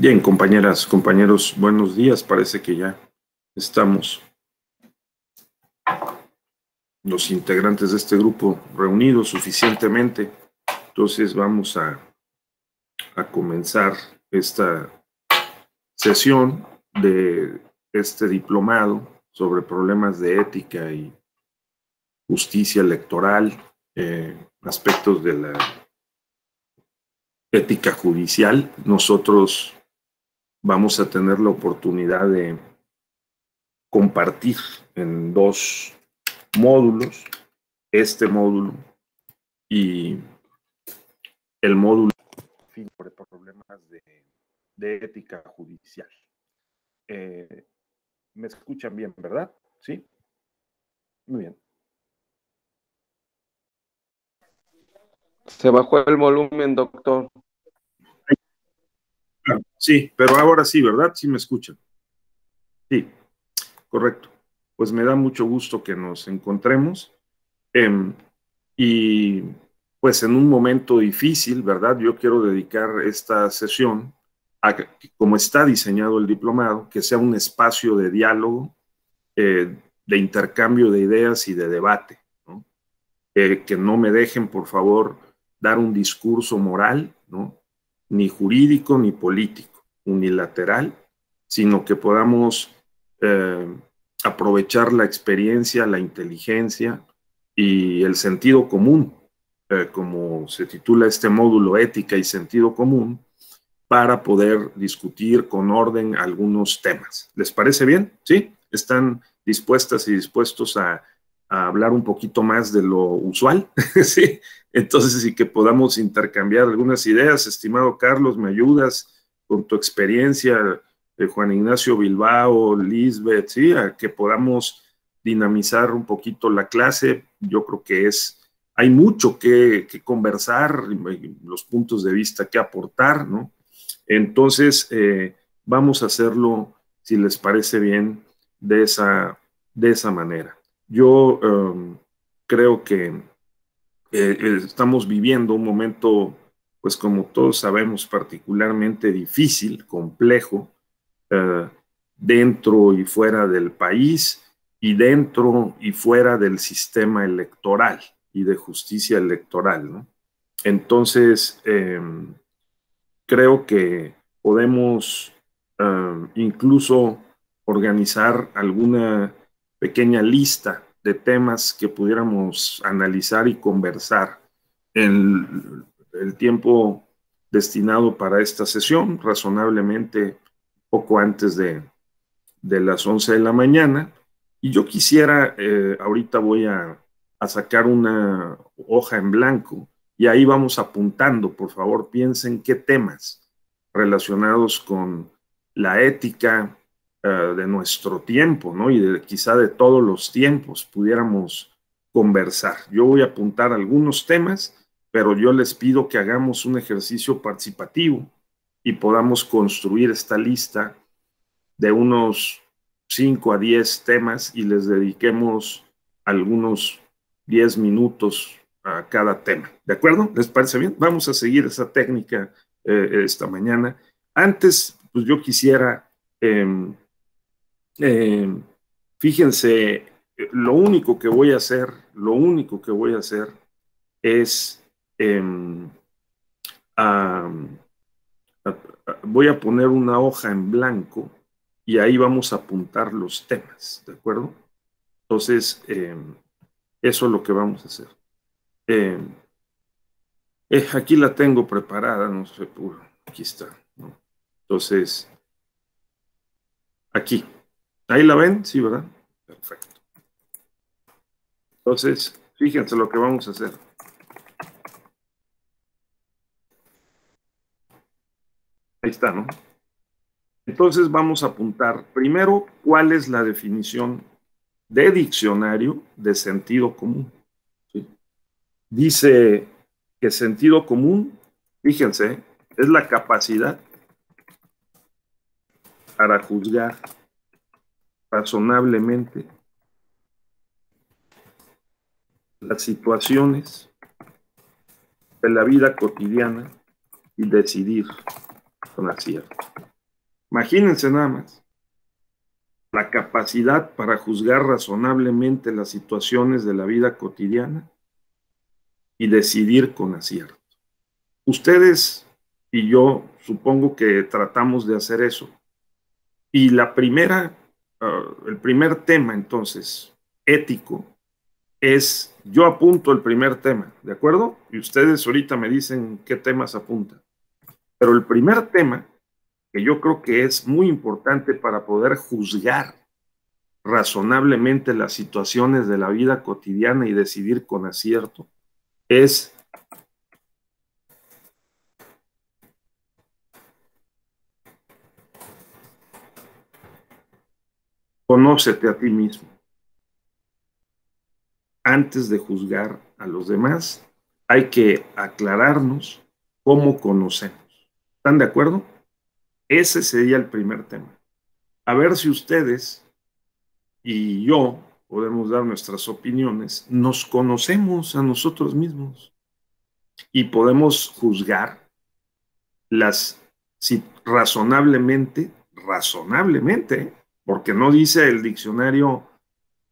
Bien, compañeras, compañeros, buenos días. Parece que ya estamos los integrantes de este grupo reunidos suficientemente. Entonces vamos a comenzar esta sesión de este diplomado sobre problemas de ética y justicia electoral, aspectos de la ética judicial. Nosotros vamos a tener la oportunidad de compartir en dos módulos, este módulo y el módulo sobre problemas de ética judicial. ¿Me escuchan bien, verdad? ¿Sí? Muy bien. Se bajó el volumen, doctor. Sí, pero ahora sí, ¿verdad? Sí me escuchan. Sí, correcto. Pues me da mucho gusto que nos encontremos. Y pues en un momento difícil, ¿verdad? Yo quiero dedicar esta sesión a, como está diseñado el diplomado, que sea un espacio de diálogo, de intercambio de ideas y de debate, ¿no? Que no me dejen, por favor, dar un discurso moral, ¿no? Ni jurídico ni político, unilateral, sino que podamos aprovechar la experiencia, la inteligencia y el sentido común, como se titula este módulo, ética y sentido común, para poder discutir con orden algunos temas. ¿Les parece bien? ¿Sí? ¿Están dispuestas y dispuestos a hablar un poquito más de lo usual? Sí. Entonces, y que podamos intercambiar algunas ideas. Estimado Carlos, ¿me ayudas con tu experiencia? Juan Ignacio Bilbao, Lisbeth, ¿sí? A que podamos dinamizar un poquito la clase. Yo creo que hay mucho que conversar, los puntos de vista que aportar, ¿no? Entonces, vamos a hacerlo, si les parece bien, de esa manera. Yo creo que estamos viviendo un momento, pues como todos sabemos, particularmente difícil, complejo, eh, dentro y fuera del país y dentro y fuera del sistema electoral y de justicia electoral, ¿no? Entonces, creo que podemos incluso organizar alguna pequeña lista de temas que pudiéramos analizar y conversar en el tiempo destinado para esta sesión, razonablemente poco antes de las 11 de la mañana. Y yo quisiera, ahorita voy a sacar una hoja en blanco y ahí vamos apuntando. Por favor, piensen qué temas relacionados con la ética de nuestro tiempo, ¿no? Y quizá de todos los tiempos pudiéramos conversar. Yo voy a apuntar algunos temas, pero yo les pido que hagamos un ejercicio participativo y podamos construir esta lista de unos 5 a 10 temas y les dediquemos algunos 10 minutos a cada tema. ¿De acuerdo? ¿Les parece bien? Vamos a seguir esa técnica esta mañana. Antes, pues yo quisiera, fíjense, lo único que voy a hacer es, voy a poner una hoja en blanco y ahí vamos a apuntar los temas, ¿de acuerdo? Entonces, eso es lo que vamos a hacer. Aquí la tengo preparada, no sé, aquí está, ¿no? Entonces, aquí. ¿Ahí la ven? Sí, ¿verdad? Perfecto. Entonces, fíjense lo que vamos a hacer. Ahí está, ¿no? Entonces vamos a apuntar primero cuál es la definición de diccionario de sentido común. ¿Sí? Dice que sentido común, fíjense, es la capacidad para juzgar razonablemente las situaciones de la vida cotidiana y decidir con acierto. Imagínense nada más la capacidad para juzgar razonablemente las situaciones de la vida cotidiana y decidir con acierto. Ustedes y yo supongo que tratamos de hacer eso. Y el primer tema entonces, ético, es, yo apunto el primer tema, ¿de acuerdo? Y ustedes ahorita me dicen qué temas apuntan. Pero el primer tema, que yo creo que es muy importante para poder juzgar razonablemente las situaciones de la vida cotidiana y decidir con acierto, es conócete a ti mismo. Antes de juzgar a los demás, hay que aclararnos cómo conocemos. ¿Están de acuerdo? Ese sería el primer tema. A ver si ustedes y yo podemos dar nuestras opiniones, nos conocemos a nosotros mismos y podemos juzgar las, si razonablemente, porque no dice el diccionario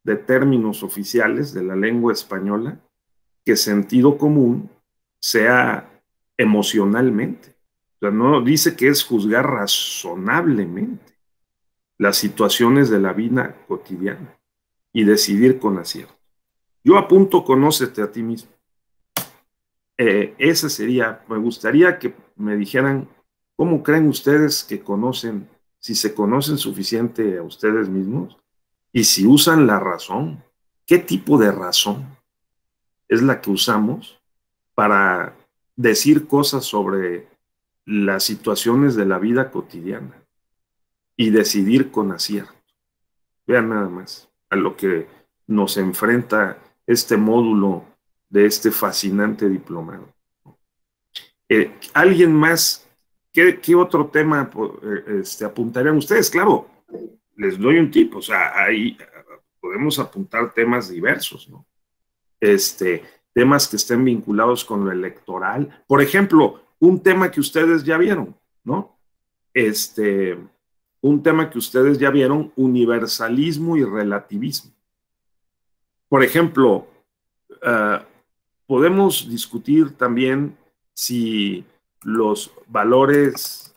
de términos oficiales de la lengua española que sentido común sea emocionalmente. O sea, no dice que es juzgar razonablemente las situaciones de la vida cotidiana y decidir con acierto. Yo apunto, conócete a ti mismo. Ese sería, me gustaría que me dijeran cómo creen ustedes que conocen, si se conocen suficiente a ustedes mismos y si usan la razón, qué tipo de razón es la que usamos para decir cosas sobre las situaciones de la vida cotidiana y decidir con acierto. Vean nada más a lo que nos enfrenta este módulo de este fascinante diplomado. ¿Alguien más? ¿Qué otro tema apuntarían ustedes? Claro, les doy un tip, o sea, ahí podemos apuntar temas diversos, ¿no? Temas que estén vinculados con lo electoral. Por ejemplo, un tema que ustedes ya vieron, ¿no? Un tema que ustedes ya vieron, universalismo y relativismo. Por ejemplo, podemos discutir también si los valores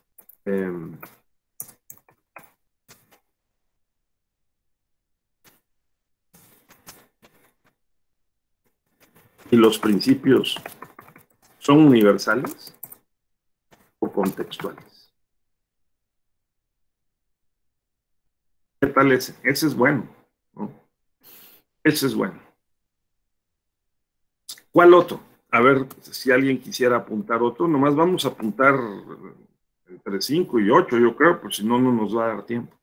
y los principios son universales o contextuales. ¿Qué tal ese? Ese es bueno, ¿no? Ese es bueno. ¿Cuál otro? A ver si alguien quisiera apuntar otro. Nomás vamos a apuntar entre 5 y 8, yo creo, pues si no, no nos va a dar tiempo.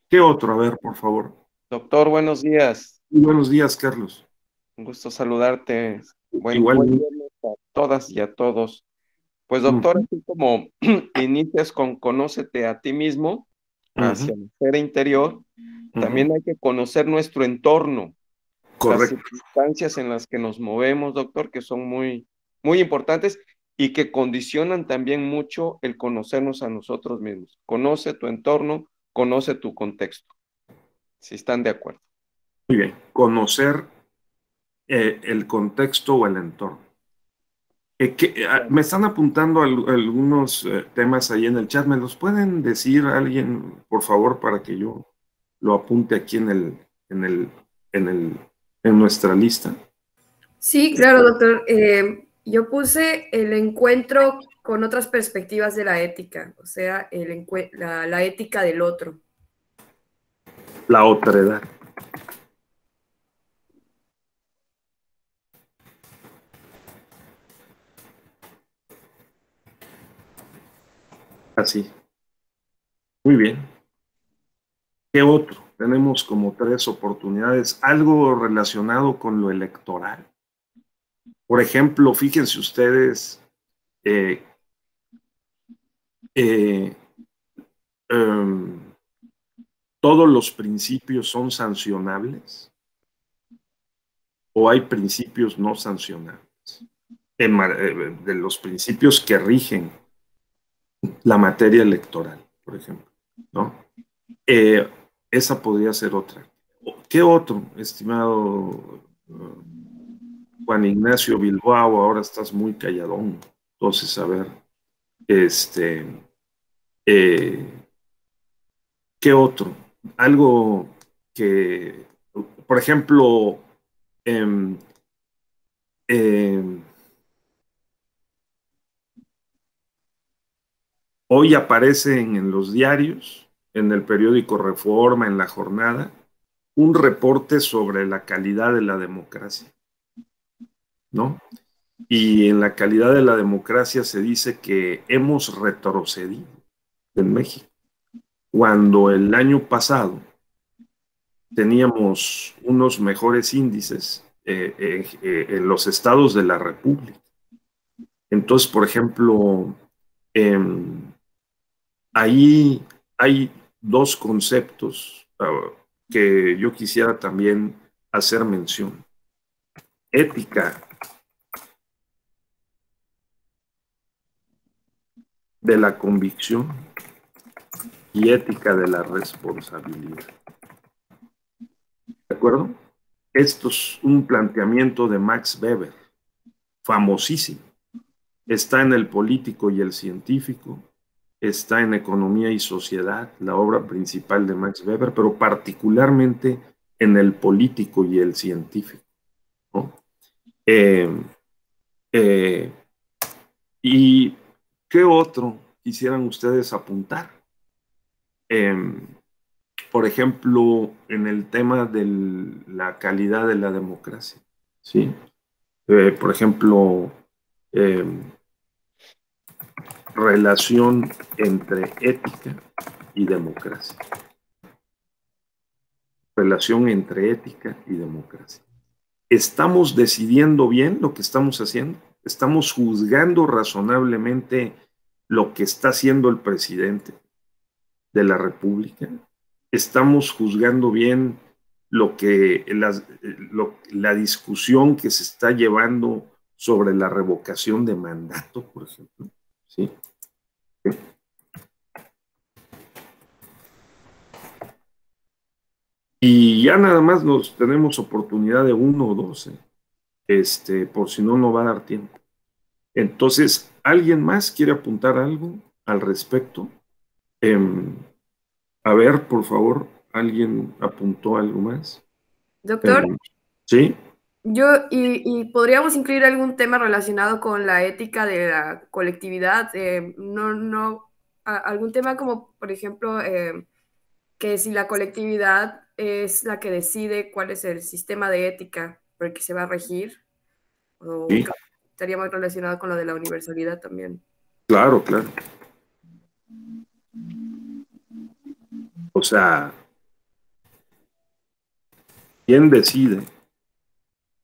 ¿Qué otro? A ver, por favor. Doctor, buenos días. Muy buenos días, Carlos. Un gusto saludarte. Buen Igualmente. viernes a todas y a todos. Pues, doctor, así como inicias con conócete a ti mismo hacia la esfera interior, también hay que conocer nuestro entorno, las Correcto. circunstancias en las que nos movemos, doctor, que son muy, muy importantes y que condicionan también mucho el conocernos a nosotros mismos. Conoce tu entorno, conoce tu contexto, si están de acuerdo. Muy bien. Conocer el contexto o el entorno. Me están apuntando algunos temas ahí en el chat. ¿Me los pueden decir alguien, por favor, para que yo lo apunte aquí en nuestra lista? Sí, claro, doctor. Yo puse el encuentro con otras perspectivas de la ética, o sea, la ética del otro. La otredad. Así. Muy bien. ¿Qué otro? Tenemos como 3 oportunidades. Algo relacionado con lo electoral. Por ejemplo, fíjense ustedes, eh, eh, ¿todos los principios son sancionables o hay principios no sancionables? De los principios que rigen la materia electoral, por ejemplo. ¿no? Esa podría ser otra. ¿Qué otro, estimado Juan Ignacio Bilbao? Ahora estás muy calladón. Entonces, a ver, este, eh, ¿qué otro? Algo que, por ejemplo, em, em, hoy aparecen en los diarios, en el periódico Reforma, en La Jornada, un reporte sobre la calidad de la democracia, ¿no? Y en la calidad de la democracia se dice que hemos retrocedido en México, cuando el año pasado teníamos unos mejores índices en los estados de la República. Entonces, por ejemplo, eh, ahí hay dos conceptos que yo quisiera también hacer mención. Ética de la convicción y ética de la responsabilidad. ¿De acuerdo? Esto es un planteamiento de Max Weber, famosísimo. Está en El político y el científico, está en Economía y sociedad, la obra principal de Max Weber, pero particularmente en El político y el científico, ¿no? Eh, eh, ¿Y qué otro quisieran ustedes apuntar? Eh, por ejemplo, en el tema de la calidad de la democracia, ¿sí? Por ejemplo, eh, relación entre ética y democracia. Relación entre ética y democracia. ¿Estamos decidiendo bien lo que estamos haciendo? ¿Estamos juzgando razonablemente lo que está haciendo el presidente de la República? ¿Estamos juzgando bien la discusión que se está llevando sobre la revocación de mandato, por ejemplo? ¿Sí? Y ya nada más nos tenemos oportunidad de uno o dos, por si no, no va a dar tiempo. Entonces, ¿alguien más quiere apuntar algo al respecto? Em, a ver, por favor, ¿alguien apuntó algo más? Doctor, ¿Sí? y podríamos incluir algún tema relacionado con la ética de la colectividad, algún tema como, por ejemplo, que si la colectividad es la que decide cuál es el sistema de ética por el que se va a regir, o Sí, estaría muy relacionado con lo de la universalidad también. claro, claro. O sea, ¿quién decide?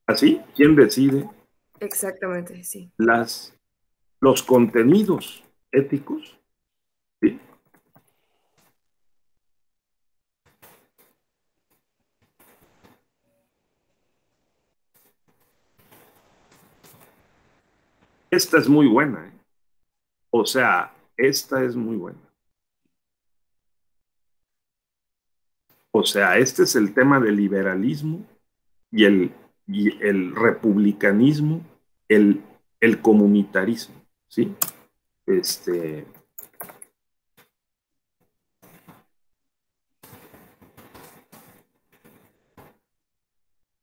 ¿Así? ¿Quién decide Exactamente, sí. los contenidos éticos? Sí. Esta es muy buena, ¿eh? O sea, esta es muy buena. O sea, este es el tema del liberalismo y el republicanismo, el, el comunitarismo, ¿sí?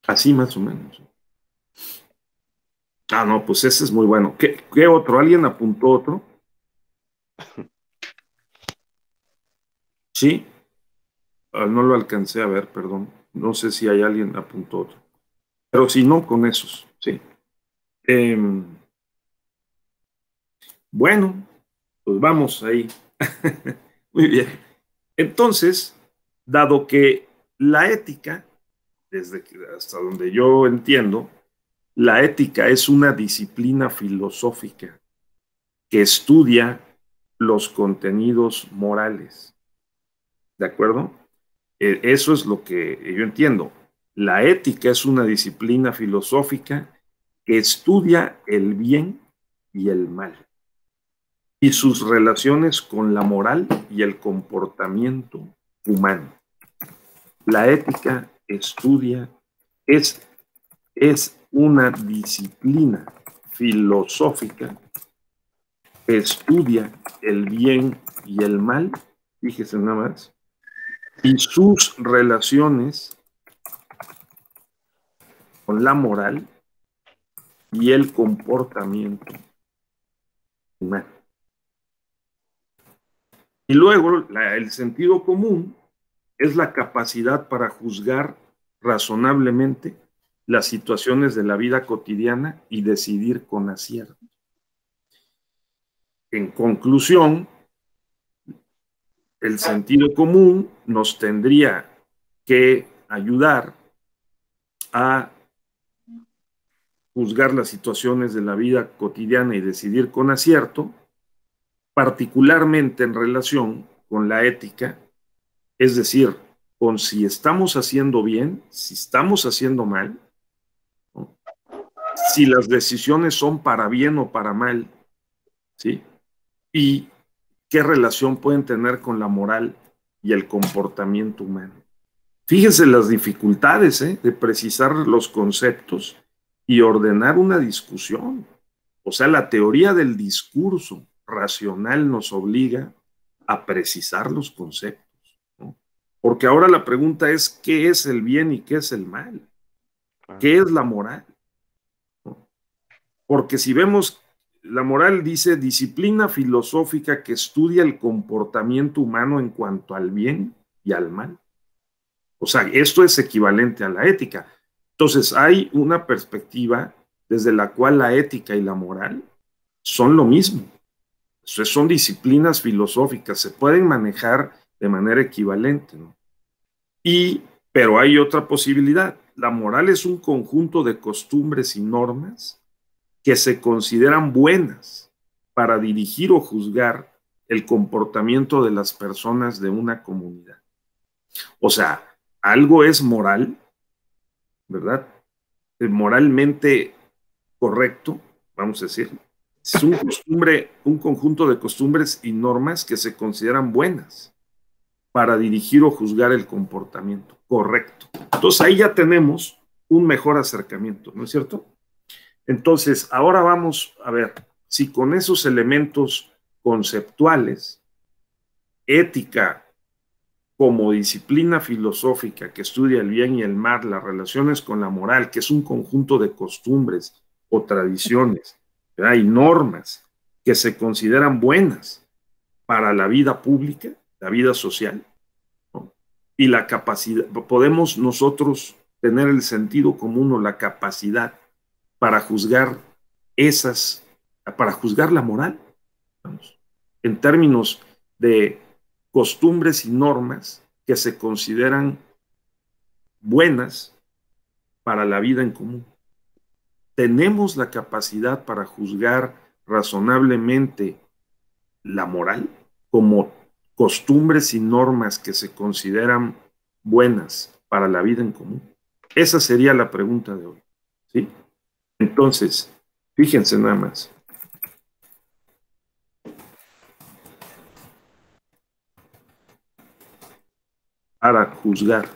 Así más o menos. Ah, no, pues ese es muy bueno. ¿Qué otro? ¿Alguien apuntó otro? Sí. No lo alcancé a ver, perdón. No sé si hay alguien apuntó otro. Pero si no, con esos, sí. Em, bueno, pues vamos ahí. Muy bien. Entonces, dado que la ética, hasta donde yo entiendo, la ética es una disciplina filosófica que estudia los contenidos morales. ¿De acuerdo? Eso es lo que yo entiendo. La ética es una disciplina filosófica que estudia el bien y el mal. y sus relaciones con la moral y el comportamiento humano. La ética estudia, es una disciplina filosófica que estudia el bien y el mal, fíjese nada más, y sus relaciones con la moral y el comportamiento humano. Y luego el sentido común es la capacidad para juzgar razonablemente las situaciones de la vida cotidiana y decidir con acierto. En conclusión, el sentido común nos tendría que ayudar a juzgar las situaciones de la vida cotidiana y decidir con acierto, particularmente en relación con la ética, es decir, con si estamos haciendo bien, si estamos haciendo mal, ¿no? Si las decisiones son para bien o para mal, ¿sí? Y qué relación pueden tener con la moral y el comportamiento humano. Fíjense las dificultades de precisar los conceptos y ordenar una discusión. O sea, la teoría del discurso racional nos obliga a precisar los conceptos, ¿no? Porque ahora la pregunta es, ¿qué es el bien y qué es el mal? ¿Qué es la moral? ¿No? Porque si vemos, la moral dice disciplina filosófica que estudia el comportamiento humano en cuanto al bien y al mal. O sea, esto es equivalente a la ética. Entonces, hay una perspectiva desde la cual la ética y la moral son lo mismo. Son disciplinas filosóficas, se pueden manejar de manera equivalente, ¿no? Pero hay otra posibilidad. La moral es un conjunto de costumbres y normas que se consideran buenas para dirigir o juzgar el comportamiento de las personas de una comunidad. O sea, algo es moral, ¿verdad? Moralmente correcto, vamos a decir. Es un conjunto de costumbres y normas que se consideran buenas para dirigir o juzgar el comportamiento correcto. Entonces ahí ya tenemos un mejor acercamiento, ¿no es cierto? Entonces, ahora vamos a ver si con esos elementos conceptuales, ética como disciplina filosófica que estudia el bien y el mal, las relaciones con la moral, que es un conjunto de costumbres o tradiciones, ¿verdad? Y normas que se consideran buenas para la vida pública, la vida social, ¿no? Y la capacidad, podemos nosotros tener el sentido común o la capacidad para juzgar para juzgar la moral, vamos, en términos de costumbres y normas que se consideran buenas para la vida en común. ¿Tenemos la capacidad para juzgar razonablemente la moral como costumbres y normas que se consideran buenas para la vida en común? Esa sería la pregunta de hoy, ¿sí? Entonces, fíjense nada más. Para juzgar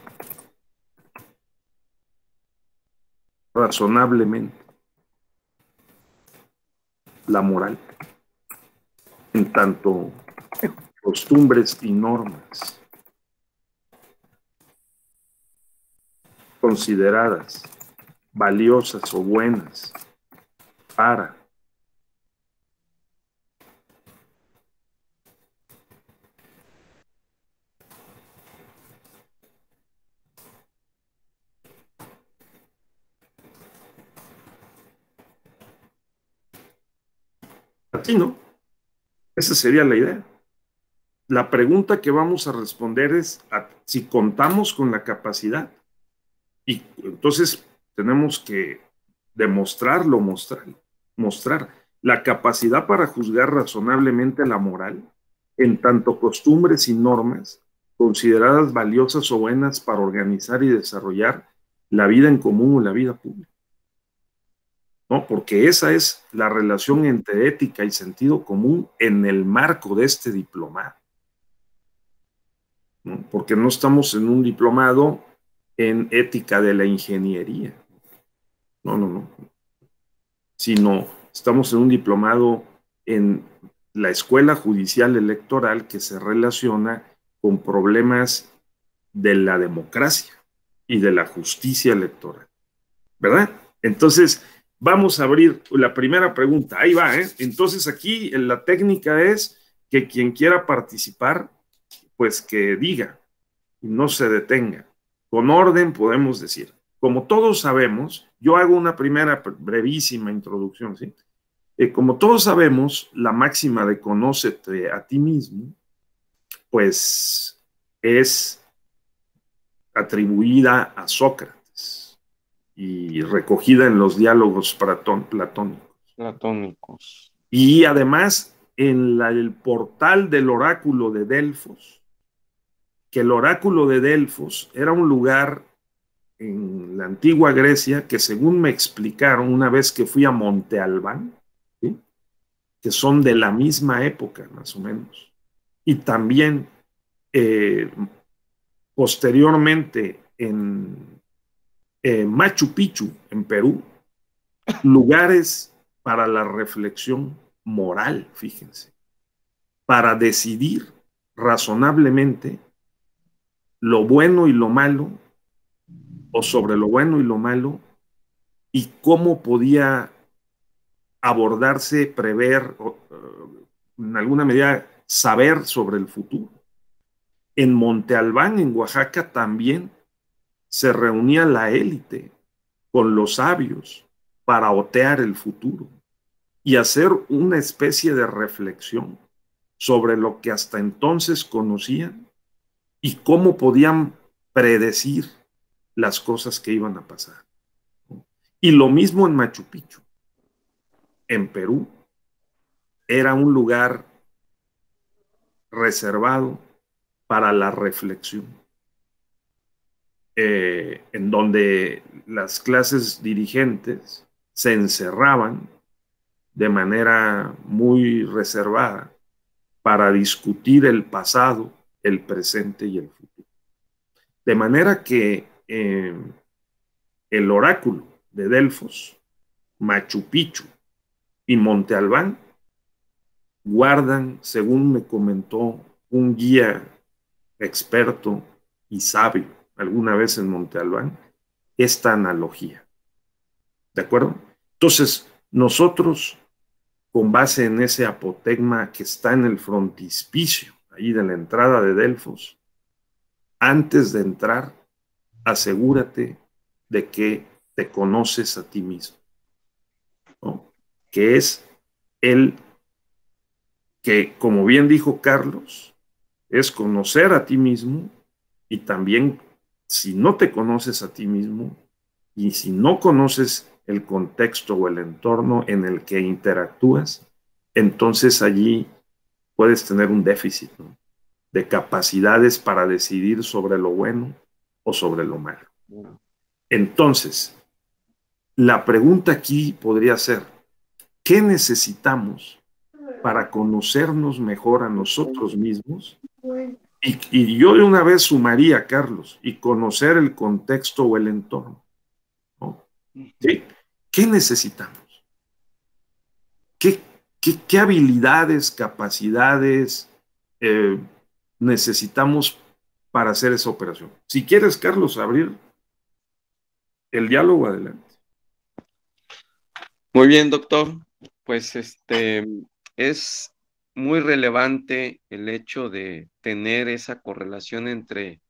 razonablemente la moral, en tanto costumbres y normas consideradas valiosas o buenas para así, ¿no? Esa sería la idea. La pregunta que vamos a responder es si contamos con la capacidad. Y entonces tenemos que demostrarlo, mostrar la capacidad para juzgar razonablemente la moral, en tanto costumbres y normas consideradas valiosas o buenas para organizar y desarrollar la vida en común o la vida pública. ¿no? Porque esa es la relación entre ética y sentido común en el marco de este diplomado, ¿no? Porque no estamos en un diplomado en ética de la ingeniería, no, sino estamos en un diplomado en la escuela judicial electoral que se relaciona con problemas de la democracia y de la justicia electoral, ¿verdad? Entonces, vamos a abrir la primera pregunta. Ahí va, ¿eh? Entonces, aquí la técnica es que quien quiera participar, pues que diga, no se detenga. Con orden podemos decir. Como todos sabemos, yo hago una primera brevísima introducción, ¿sí? Como todos sabemos, la máxima de conócete a ti mismo, pues es atribuida a Sócrates y recogida en los diálogos platónicos. Platónicos. Y además en el portal del oráculo de Delfos, que el oráculo de Delfos era un lugar en la antigua Grecia que, según me explicaron una vez que fui a Monte Albán, ¿sí?, que son de la misma época más o menos, y también posteriormente en Machu Picchu, en Perú, lugares para la reflexión moral, fíjense, para decidir razonablemente lo bueno y lo malo, o sobre lo bueno y lo malo, y cómo podía abordarse, prever, en alguna medida saber sobre el futuro. En Monte Albán, en Oaxaca, también se reunía la élite con los sabios para otear el futuro y hacer una especie de reflexión sobre lo que hasta entonces conocían y cómo podían predecir las cosas que iban a pasar. Y lo mismo en Machu Picchu, en Perú, era un lugar reservado para la reflexión, en donde las clases dirigentes se encerraban de manera muy reservada para discutir el pasado, el presente y el futuro. De manera que el oráculo de Delfos, Machu Picchu y Monte Albán guardan, según me comentó un guía experto y sabio alguna vez en Monte Albán, esta analogía. ¿De acuerdo? Entonces, nosotros, con base en ese apotegma que está en el frontispicio, ahí de la entrada de Delfos, antes de entrar, asegúrate de que te conoces a ti mismo, ¿no? Que es el que, como bien dijo Carlos, es conocer a ti mismo, y también, si no te conoces a ti mismo y si no conoces el contexto o el entorno en el que interactúas, entonces allí puedes tener un déficit, ¿no?, de capacidades para decidir sobre lo bueno o sobre lo malo. Entonces, la pregunta aquí podría ser, ¿qué necesitamos para conocernos mejor a nosotros mismos? Y yo de una vez sumaría, Carlos, y conocer el contexto o el entorno, ¿no? ¿Sí? ¿Qué necesitamos? ¿Qué habilidades, capacidades necesitamos para hacer esa operación? Si quieres, Carlos, abrir el diálogo, adelante. Muy bien, doctor. Pues es muy relevante el hecho de tener esa correlación entre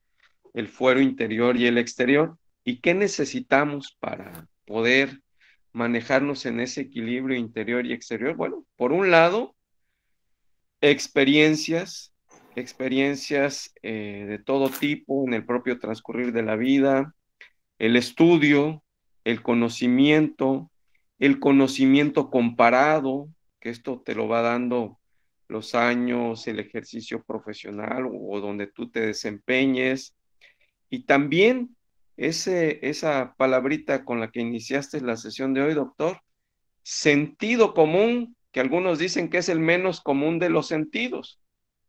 el fuero interior y el exterior. ¿Y qué necesitamos para poder manejarnos en ese equilibrio interior y exterior? Bueno, por un lado, experiencias de todo tipo en el propio transcurrir de la vida, el estudio, el conocimiento comparado, que esto te lo va dando los años, el ejercicio profesional o donde tú te desempeñes, y también esa palabrita con la que iniciaste la sesión de hoy, doctor, sentido común, que algunos dicen que es el menos común de los sentidos,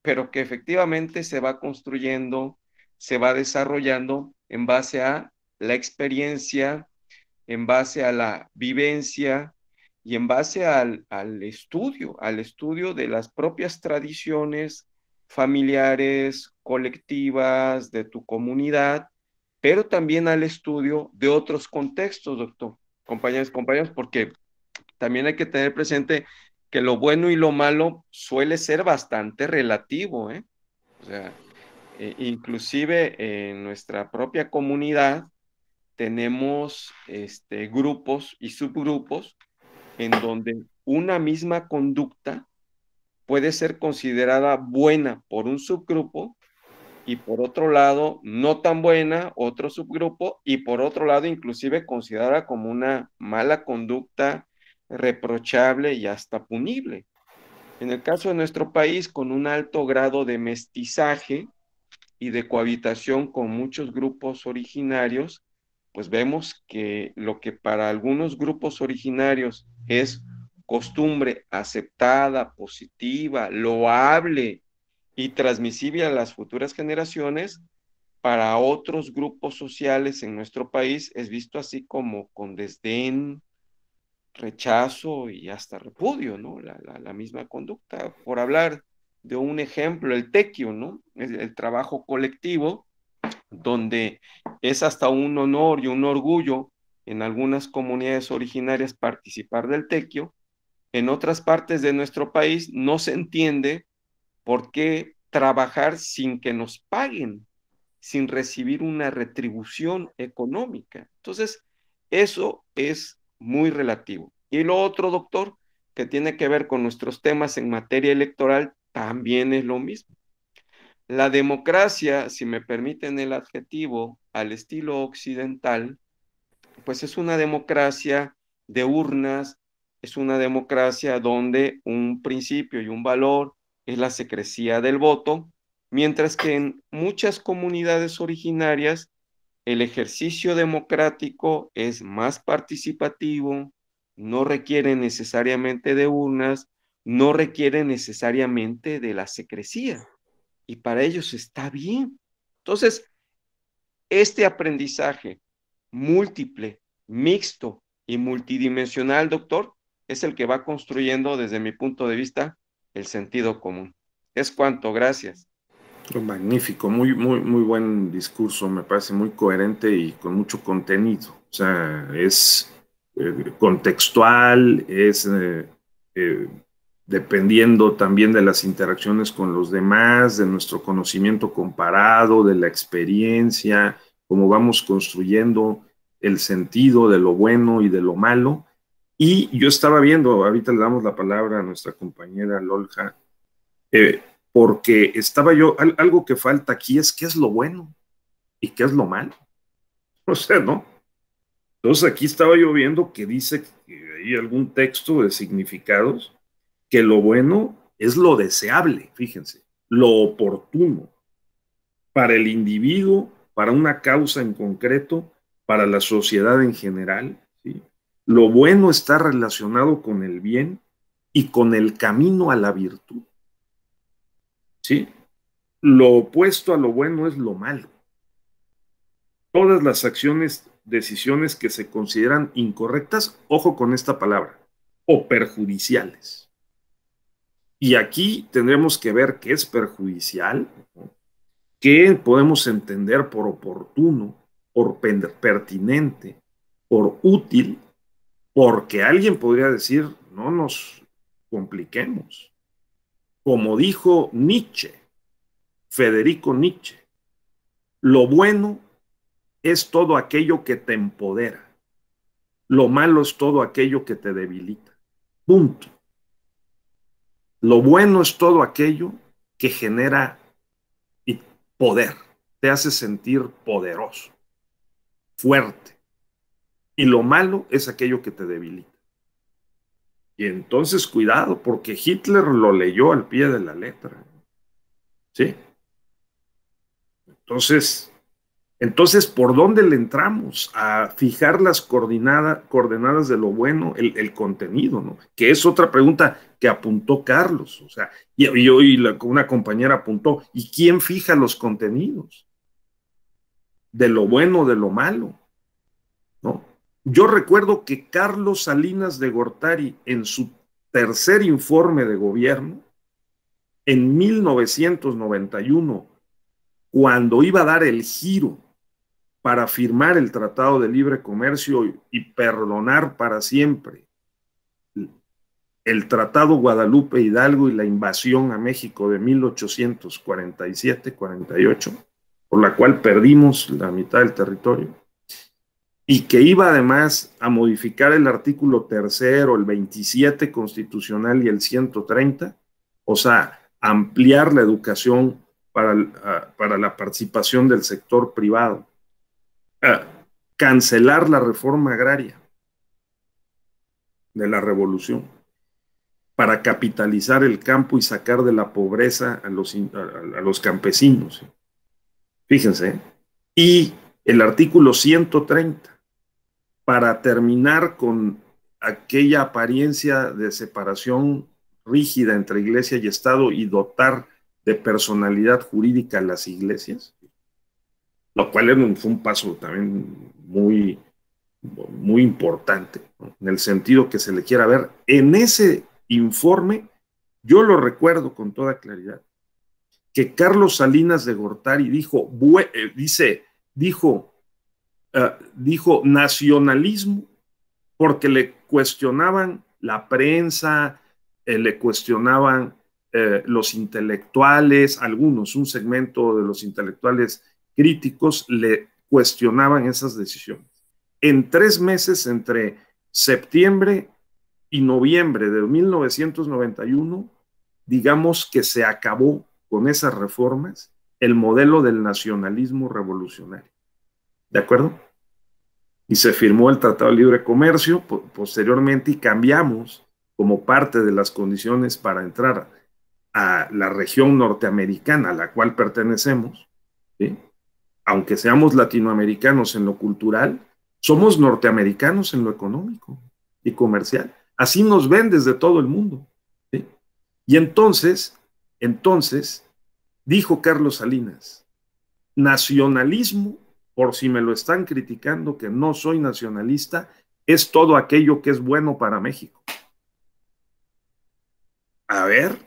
pero que efectivamente se va construyendo, se va desarrollando en base a la experiencia, en base a la vivencia y en base al estudio de las propias tradiciones familiares, colectivas, de tu comunidad, pero también al estudio de otros contextos, doctor, compañeros, porque también hay que tener presente que lo bueno y lo malo suele ser bastante relativo, ¿eh? O sea, inclusive en nuestra propia comunidad tenemos grupos y subgrupos en donde una misma conducta puede ser considerada buena por un subgrupo y por otro lado no tan buena otro subgrupo y por otro lado inclusive considerada como una mala conducta reprochable y hasta punible. En el caso de nuestro país, con un alto grado de mestizaje y de cohabitación con muchos grupos originarios, pues vemos que lo que para algunos grupos originarios es costumbre aceptada, positiva, loable y transmisible a las futuras generaciones, para otros grupos sociales en nuestro país es visto así como con desdén, rechazo y hasta repudio, ¿no? La misma conducta. Por hablar de un ejemplo, el tequio, ¿no? El trabajo colectivo, donde es hasta un honor y un orgullo en algunas comunidades originarias participar del tequio. En otras partes de nuestro país no se entiende por qué trabajar sin que nos paguen, sin recibir una retribución económica. Entonces, eso es muy relativo. Y lo otro, doctor, que tiene que ver con nuestros temas en materia electoral, también es lo mismo. La democracia, si me permiten el adjetivo, al estilo occidental, pues es una democracia de urnas, es una democracia donde un principio y un valor es la secrecía del voto, mientras que en muchas comunidades originarias el ejercicio democrático es más participativo, no requiere necesariamente de urnas, no requiere necesariamente de la secrecía, y para ellos está bien. Entonces, este aprendizaje múltiple, mixto y multidimensional, doctor, es el que va construyendo, desde mi punto de vista, el sentido común. Es cuanto, gracias. Magnífico, muy buen discurso, me parece muy coherente y con mucho contenido. O sea, es contextual, es dependiendo también de las interacciones con los demás, de nuestro conocimiento comparado, de la experiencia, cómo vamos construyendo el sentido de lo bueno y de lo malo. Y yo estaba viendo, ahorita le damos la palabra a nuestra compañera Lolja, porque estaba yo, algo que falta aquí es qué es lo bueno y qué es lo malo. O sea, ¿no? Entonces aquí estaba yo viendo que dice que hay algún texto de significados que lo bueno es lo deseable, fíjense, lo oportuno para el individuo, para una causa en concreto, para la sociedad en general, ¿sí? Lo bueno está relacionado con el bien y con el camino a la virtud, ¿sí? Lo opuesto a lo bueno es lo malo. Todas las acciones, decisiones que se consideran incorrectas, ojo con esta palabra, o perjudiciales. Y aquí tendremos que ver qué es perjudicial, qué podemos entender por oportuno, por pertinente, por útil, porque alguien podría decir, no nos compliquemos. Como dijo Nietzsche, Federico Nietzsche, lo bueno es todo aquello que te empodera. Lo malo es todo aquello que te debilita. Punto. Lo bueno es todo aquello que genera poder, te hace sentir poderoso, fuerte. Y lo malo es aquello que te debilita. Y entonces cuidado, porque Hitler lo leyó al pie de la letra. ¿Sí? Entonces, Entonces, ¿por dónde le entramos? A fijar las coordenadas de lo bueno, el contenido, ¿no? Que es otra pregunta que apuntó Carlos. O sea, una compañera apuntó, ¿y quién fija los contenidos? De lo bueno, de lo malo, ¿no? Yo recuerdo que Carlos Salinas de Gortari, en su tercer informe de gobierno, en 1991, cuando iba a dar el giro para firmar el Tratado de Libre Comercio y perdonar para siempre el Tratado Guadalupe Hidalgo y la invasión a México de 1847-48, por la cual perdimos la mitad del territorio, y que iba además a modificar el artículo 3º, el 27 constitucional y el 130, o sea, ampliar la educación para la participación del sector privado, cancelar la reforma agraria de la revolución para capitalizar el campo y sacar de la pobreza a los campesinos. Fíjense, ¿eh? Y el artículo 130 para terminar con aquella apariencia de separación rígida entre iglesia y Estado y dotar de personalidad jurídica a las iglesias, lo cual fue un paso también muy, muy importante, ¿no? En el sentido que se le quiera ver. En ese informe, yo lo recuerdo con toda claridad, que Carlos Salinas de Gortari dijo nacionalismo porque le cuestionaban la prensa, le cuestionaban los intelectuales, algunos, un segmento de los intelectuales críticos le cuestionaban esas decisiones. En 3 meses, entre septiembre y noviembre de 1991, digamos que se acabó con esas reformas el modelo del nacionalismo revolucionario. ¿De acuerdo? Y se firmó el Tratado de Libre Comercio posteriormente y cambiamos como parte de las condiciones para entrar a la región norteamericana a la cual pertenecemos, ¿sí? Aunque seamos latinoamericanos en lo cultural, somos norteamericanos en lo económico y comercial. Así nos ven desde todo el mundo, ¿sí? Y entonces, dijo Carlos Salinas, nacionalismo, por si me lo están criticando que no soy nacionalista, es todo aquello que es bueno para México. A ver,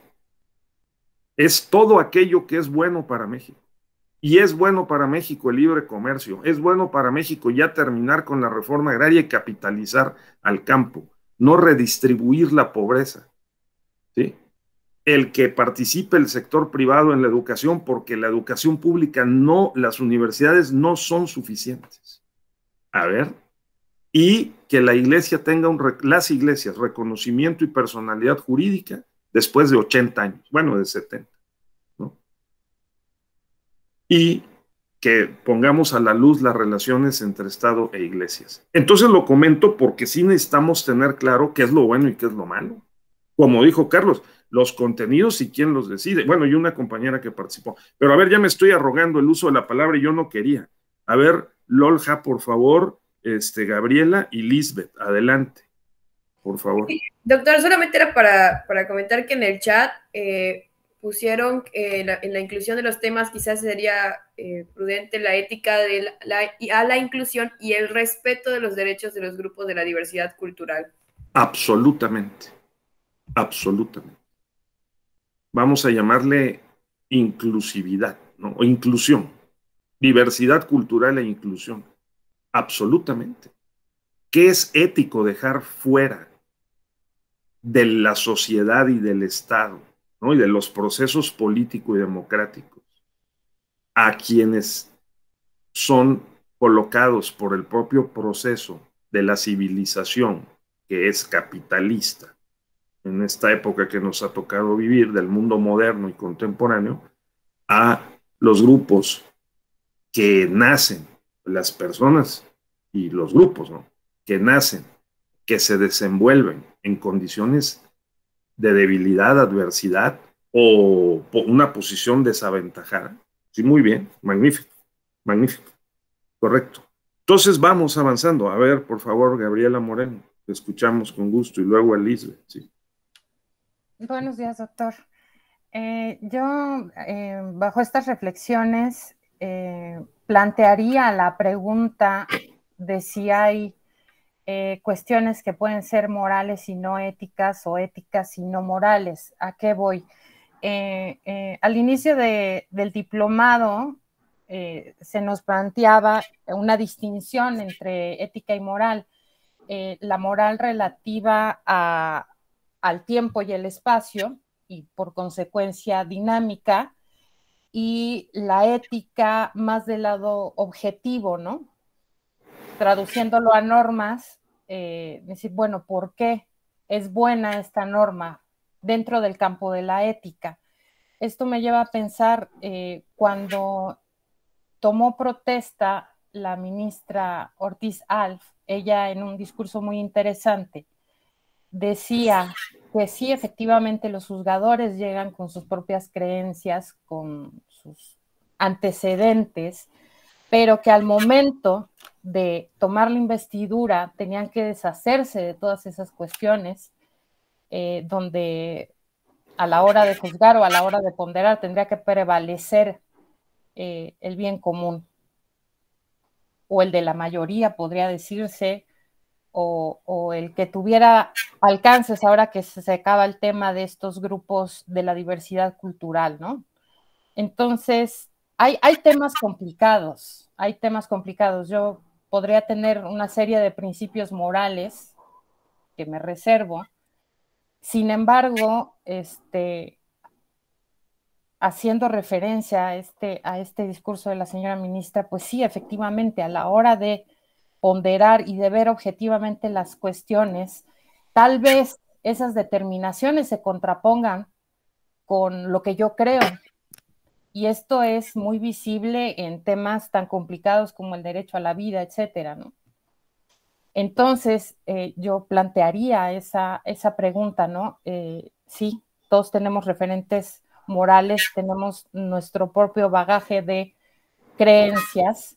es todo aquello que es bueno para México. Y es bueno para México el libre comercio, es bueno para México ya terminar con la reforma agraria y capitalizar al campo, no redistribuir la pobreza, ¿sí? El que participe el sector privado en la educación, porque la educación pública no, las universidades no son suficientes. A ver, y que la iglesia tenga las iglesias reconocimiento y personalidad jurídica después de 80 años, bueno, de 70, ¿no? Y que pongamos a la luz las relaciones entre Estado e iglesias. Entonces lo comento porque sí necesitamos tener claro qué es lo bueno y qué es lo malo. Como dijo Carlos, los contenidos y quién los decide. Bueno, y una compañera que participó. Pero a ver, ya me estoy arrogando el uso de la palabra y yo no quería. A ver, Lolja, por favor, Gabriela y Lisbeth, adelante, por favor. Sí, doctor, solamente era para comentar que en el chat pusieron en la inclusión de los temas quizás sería prudente la ética a la inclusión y el respeto de los derechos de los grupos de la diversidad cultural. Absolutamente, absolutamente. Vamos a llamarle inclusividad, ¿no? O inclusión, diversidad cultural e inclusión. Absolutamente. ¿Qué es ético dejar fuera de la sociedad y del Estado, ¿no? Y de los procesos políticos y democráticos a quienes son colocados por el propio proceso de la civilización, que es capitalista, en esta época que nos ha tocado vivir del mundo moderno y contemporáneo, a los grupos que nacen, las personas y los grupos, ¿no? Que nacen, que se desenvuelven en condiciones de debilidad, adversidad o una posición desaventajada. Sí, muy bien, magnífico, magnífico. Correcto. Entonces vamos avanzando. A ver, por favor, Gabriela Moreno, te escuchamos con gusto y luego a Lisbeth. Sí. Buenos días, doctor. Yo, bajo estas reflexiones, plantearía la pregunta de si hay cuestiones que pueden ser morales y no éticas o éticas y no morales. ¿A qué voy? Al inicio del diplomado se nos planteaba una distinción entre ética y moral. La moral relativa al tiempo y el espacio, y por consecuencia dinámica, y la ética más del lado objetivo, ¿no? Traduciéndolo a normas, decir, bueno, ¿por qué es buena esta norma dentro del campo de la ética? Esto me lleva a pensar cuando tomó protesta la ministra Ortiz Alf, ella en un discurso muy interesante decía que sí, efectivamente los juzgadores llegan con sus propias creencias, con sus antecedentes, pero que al momento de tomar la investidura tenían que deshacerse de todas esas cuestiones, donde a la hora de juzgar o a la hora de ponderar tendría que prevalecer el bien común, o el de la mayoría, podría decirse, o el que tuviera alcances ahora que se acaba el tema de estos grupos de la diversidad cultural, ¿no? Entonces, hay temas complicados, hay temas complicados. Yo podría tener una serie de principios morales que me reservo. Sin embargo, haciendo referencia a este discurso de la señora ministra, pues sí, efectivamente, a la hora de ponderar y de ver objetivamente las cuestiones, tal vez esas determinaciones se contrapongan con lo que yo creo. Y esto es muy visible en temas tan complicados como el derecho a la vida, etcétera, ¿no? Entonces, yo plantearía esa pregunta, ¿no? Sí, todos tenemos referentes morales, tenemos nuestro propio bagaje de creencias.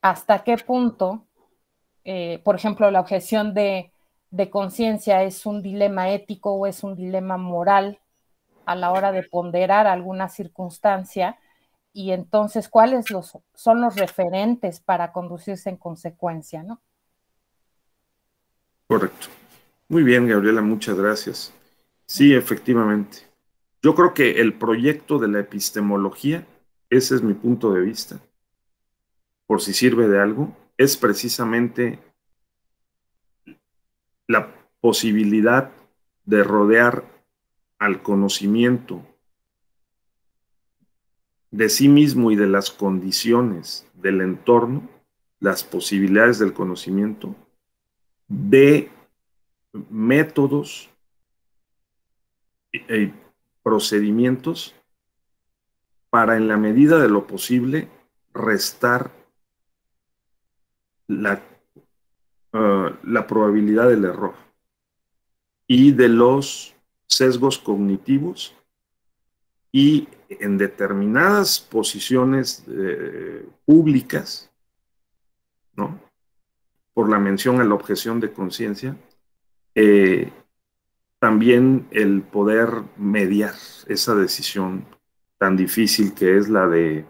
¿Hasta qué punto, por ejemplo, la objeción de conciencia es un dilema ético o es un dilema moral a la hora de ponderar alguna circunstancia? Y entonces, ¿cuáles son los referentes para conducirse en consecuencia, ¿no? Correcto. Muy bien, Gabriela, muchas gracias. Sí, efectivamente. Yo creo que el proyecto de la epistemología, ese es mi punto de vista, por si sirve de algo, es precisamente la posibilidad de rodear al conocimiento de sí mismo y de las condiciones del entorno, las posibilidades del conocimiento, de métodos y procedimientos para, en la medida de lo posible, restar la probabilidad del error y de los sesgos cognitivos, y en determinadas posiciones públicas, ¿no? Por la mención a la objeción de conciencia, también el poder mediar esa decisión tan difícil que es la de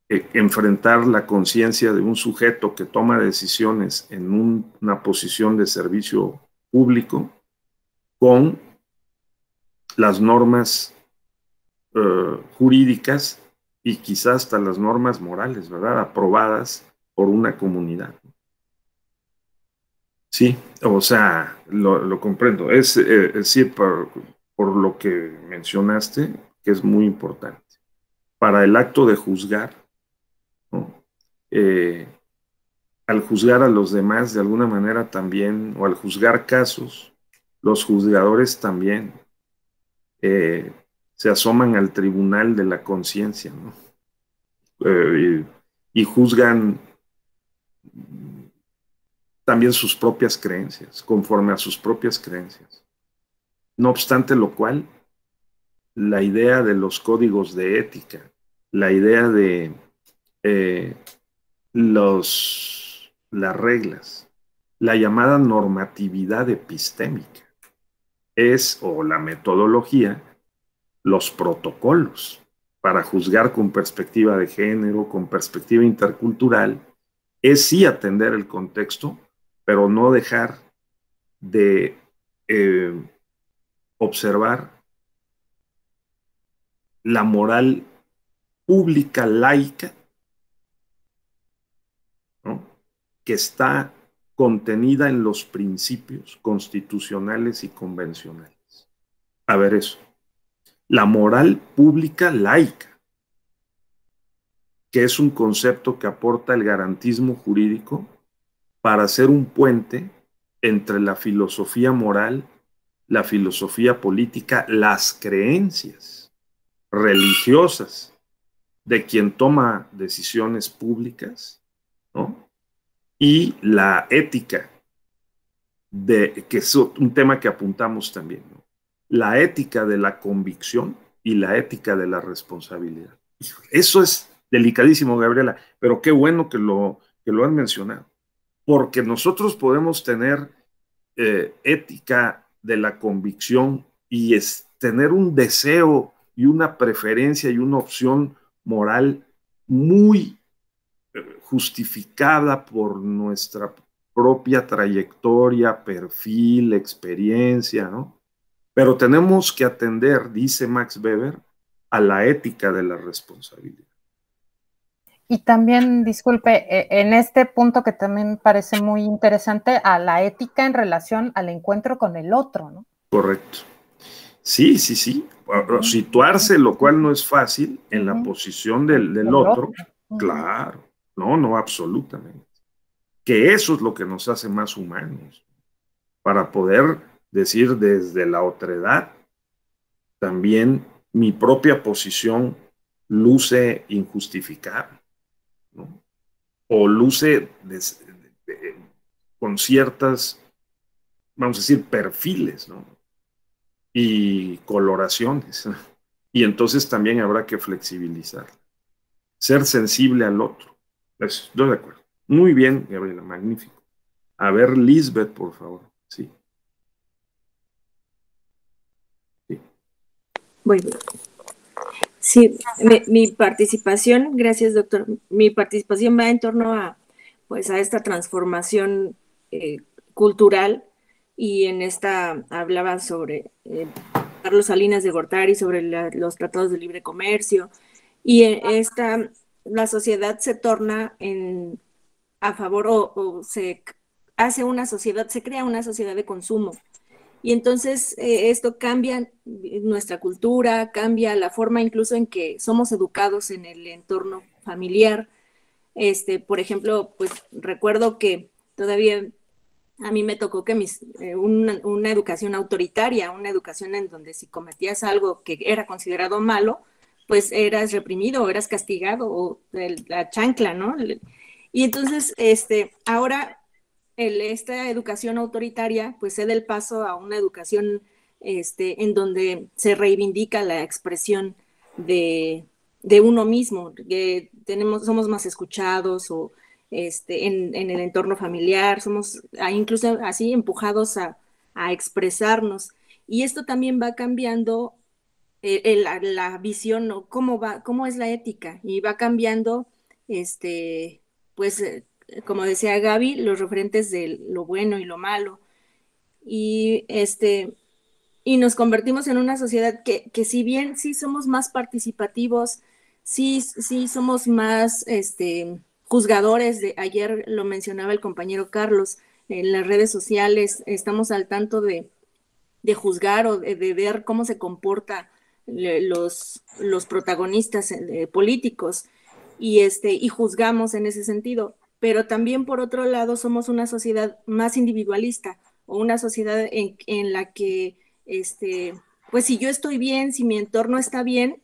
enfrentar la conciencia de un sujeto que toma decisiones en una posición de servicio público con las normas jurídicas y quizás hasta las normas morales, ¿verdad? Aprobadas por una comunidad. Sí, o sea, lo comprendo. Es decir, por lo que mencionaste, que es muy importante. Para el acto de juzgar, ¿no? Al juzgar a los demás de alguna manera también, o al juzgar casos, los juzgadores también se asoman al tribunal de la conciencia, ¿no? Y juzgan también sus propias creencias, conforme a sus propias creencias. No obstante lo cual, la idea de los códigos de ética, la idea de las reglas, la llamada normatividad epistémica, o la metodología, los protocolos para juzgar con perspectiva de género, con perspectiva intercultural, es sí atender el contexto, pero no dejar de observar la moral pública laica, ¿no?, que está contenida en los principios constitucionales y convencionales. A ver eso. La moral pública laica, que es un concepto que aporta el garantismo jurídico para hacer un puente entre la filosofía moral, la filosofía política, las creencias religiosas de quien toma decisiones públicas, ¿no?, y la ética, que es un tema que apuntamos también, ¿no?, la ética de la convicción y la ética de la responsabilidad. Eso es delicadísimo, Gabriela, pero qué bueno que lo han mencionado, porque nosotros podemos tener ética de la convicción y tener un deseo y una preferencia y una opción moral muy justificada por nuestra propia trayectoria, perfil, experiencia, ¿no? Pero tenemos que atender, dice Max Weber, a la ética de la responsabilidad. Y también, disculpe, en este punto que también parece muy interesante, a la ética en relación al encuentro con el otro, ¿no? Correcto. Sí. Situarse, lo cual no es fácil, en la posición del otro, claro. No, absolutamente. Que eso es lo que nos hace más humanos, para poder decir desde la otredad, también mi propia posición luce injustificable, ¿no?, o luce con ciertas, vamos a decir, perfiles, ¿no?, y coloraciones, ¿no? Y entonces también habrá que flexibilizar, ser sensible al otro. Estoy de acuerdo. Muy bien, Gabriela, magnífico. A ver, Lisbeth, por favor. Sí. Bueno, sí, mi participación, gracias doctor, mi participación va en torno a, pues, a esta transformación cultural, y en esta hablaba sobre Carlos Salinas de Gortari, sobre los tratados de libre comercio, y la sociedad se torna a favor, o se hace una sociedad, se crea una sociedad de consumo. Y entonces esto cambia nuestra cultura, cambia la forma incluso en que somos educados en el entorno familiar. Por ejemplo, pues recuerdo que todavía a mí me tocó que una educación autoritaria, una educación en donde si cometías algo que era considerado malo, pues eras reprimido o eras castigado, o la chancla, ¿no? Y entonces, ahora esta educación autoritaria pues cede el paso a una educación en donde se reivindica la expresión de uno mismo, que somos más escuchados, o en el entorno familiar, somos incluso así empujados a expresarnos. Y esto también va cambiando la visión, ¿no?, cómo es la ética, y va cambiando, pues, como decía Gaby, los referentes de lo bueno y lo malo. Y y nos convertimos en una sociedad que si bien sí somos más participativos, sí somos más juzgadores. Ayer lo mencionaba el compañero Carlos, en las redes sociales estamos al tanto de juzgar, o de ver cómo se comporta los protagonistas políticos, y juzgamos en ese sentido. Pero también, por otro lado, somos una sociedad más individualista, o una sociedad en la que pues si yo estoy bien, si mi entorno está bien,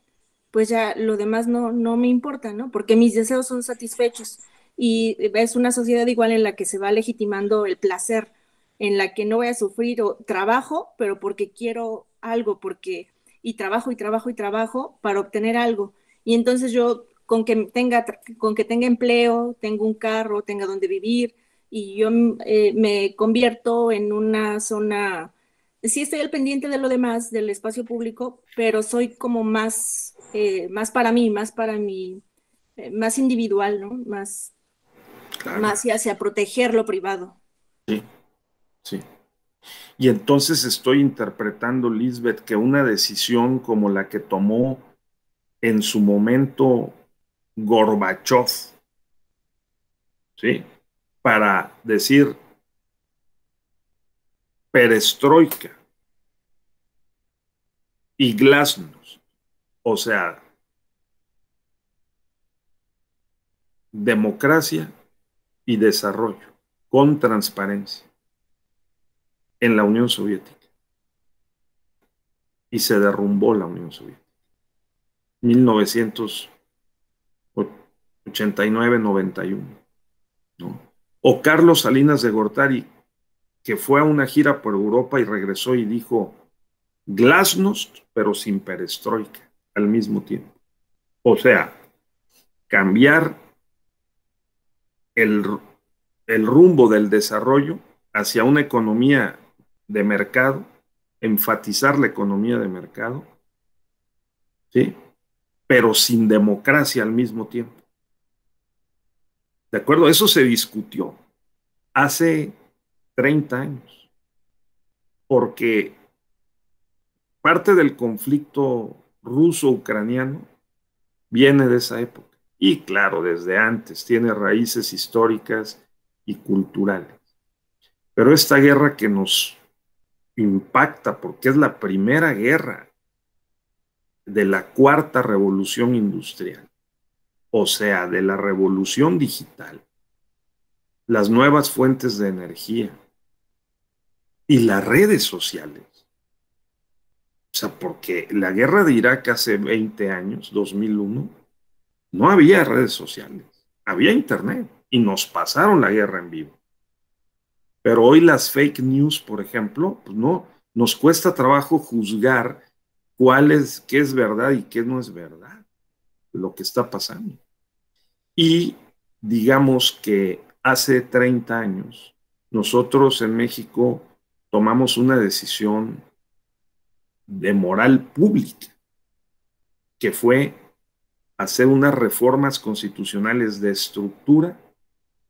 pues ya lo demás no me importa, ¿no? Porque mis deseos son satisfechos. Y es una sociedad igual en la que se va legitimando el placer, en la que no voy a sufrir, o trabajo, pero porque quiero algo, y trabajo para obtener algo. Y entonces yo con que tenga empleo, tenga un carro, tenga donde vivir, y yo me convierto en una zona, sí estoy al pendiente de lo demás, del espacio público, pero soy como más para mí, más individual, ¿no? Claro. Más hacia proteger lo privado. Sí, sí. Y entonces estoy interpretando, Lisbeth, que una decisión como la que tomó en su momento Gorbachov, ¿sí? Para decir perestroika y glasnost, o sea, democracia y desarrollo con transparencia en la Unión Soviética. Y se derrumbó la Unión Soviética. 1989-91, ¿no? O Carlos Salinas de Gortari, que fue a una gira por Europa y regresó y dijo glasnost, pero sin perestroika al mismo tiempo. O sea, cambiar el rumbo del desarrollo hacia una economía de mercado, enfatizar la economía de mercado, ¿sí? Pero sin democracia al mismo tiempo. ¿De acuerdo? Eso se discutió hace 30 años, porque parte del conflicto ruso-ucraniano viene de esa época. Y claro, desde antes, tiene raíces históricas y culturales. Pero esta guerra que nos impacta, porque es la primera guerra de la cuarta revolución industrial, o sea, de la revolución digital, las nuevas fuentes de energía y las redes sociales. O sea, porque la guerra de Irak hace 20 años, 2001, no había redes sociales, había internet y nos pasaron la guerra en vivo. Pero hoy las fake news, por ejemplo, pues no, nos cuesta trabajo juzgar qué es verdad y qué no es verdad, lo que está pasando. Y digamos que hace 30 años, nosotros en México tomamos una decisión de moral pública, que fue hacer unas reformas constitucionales de estructura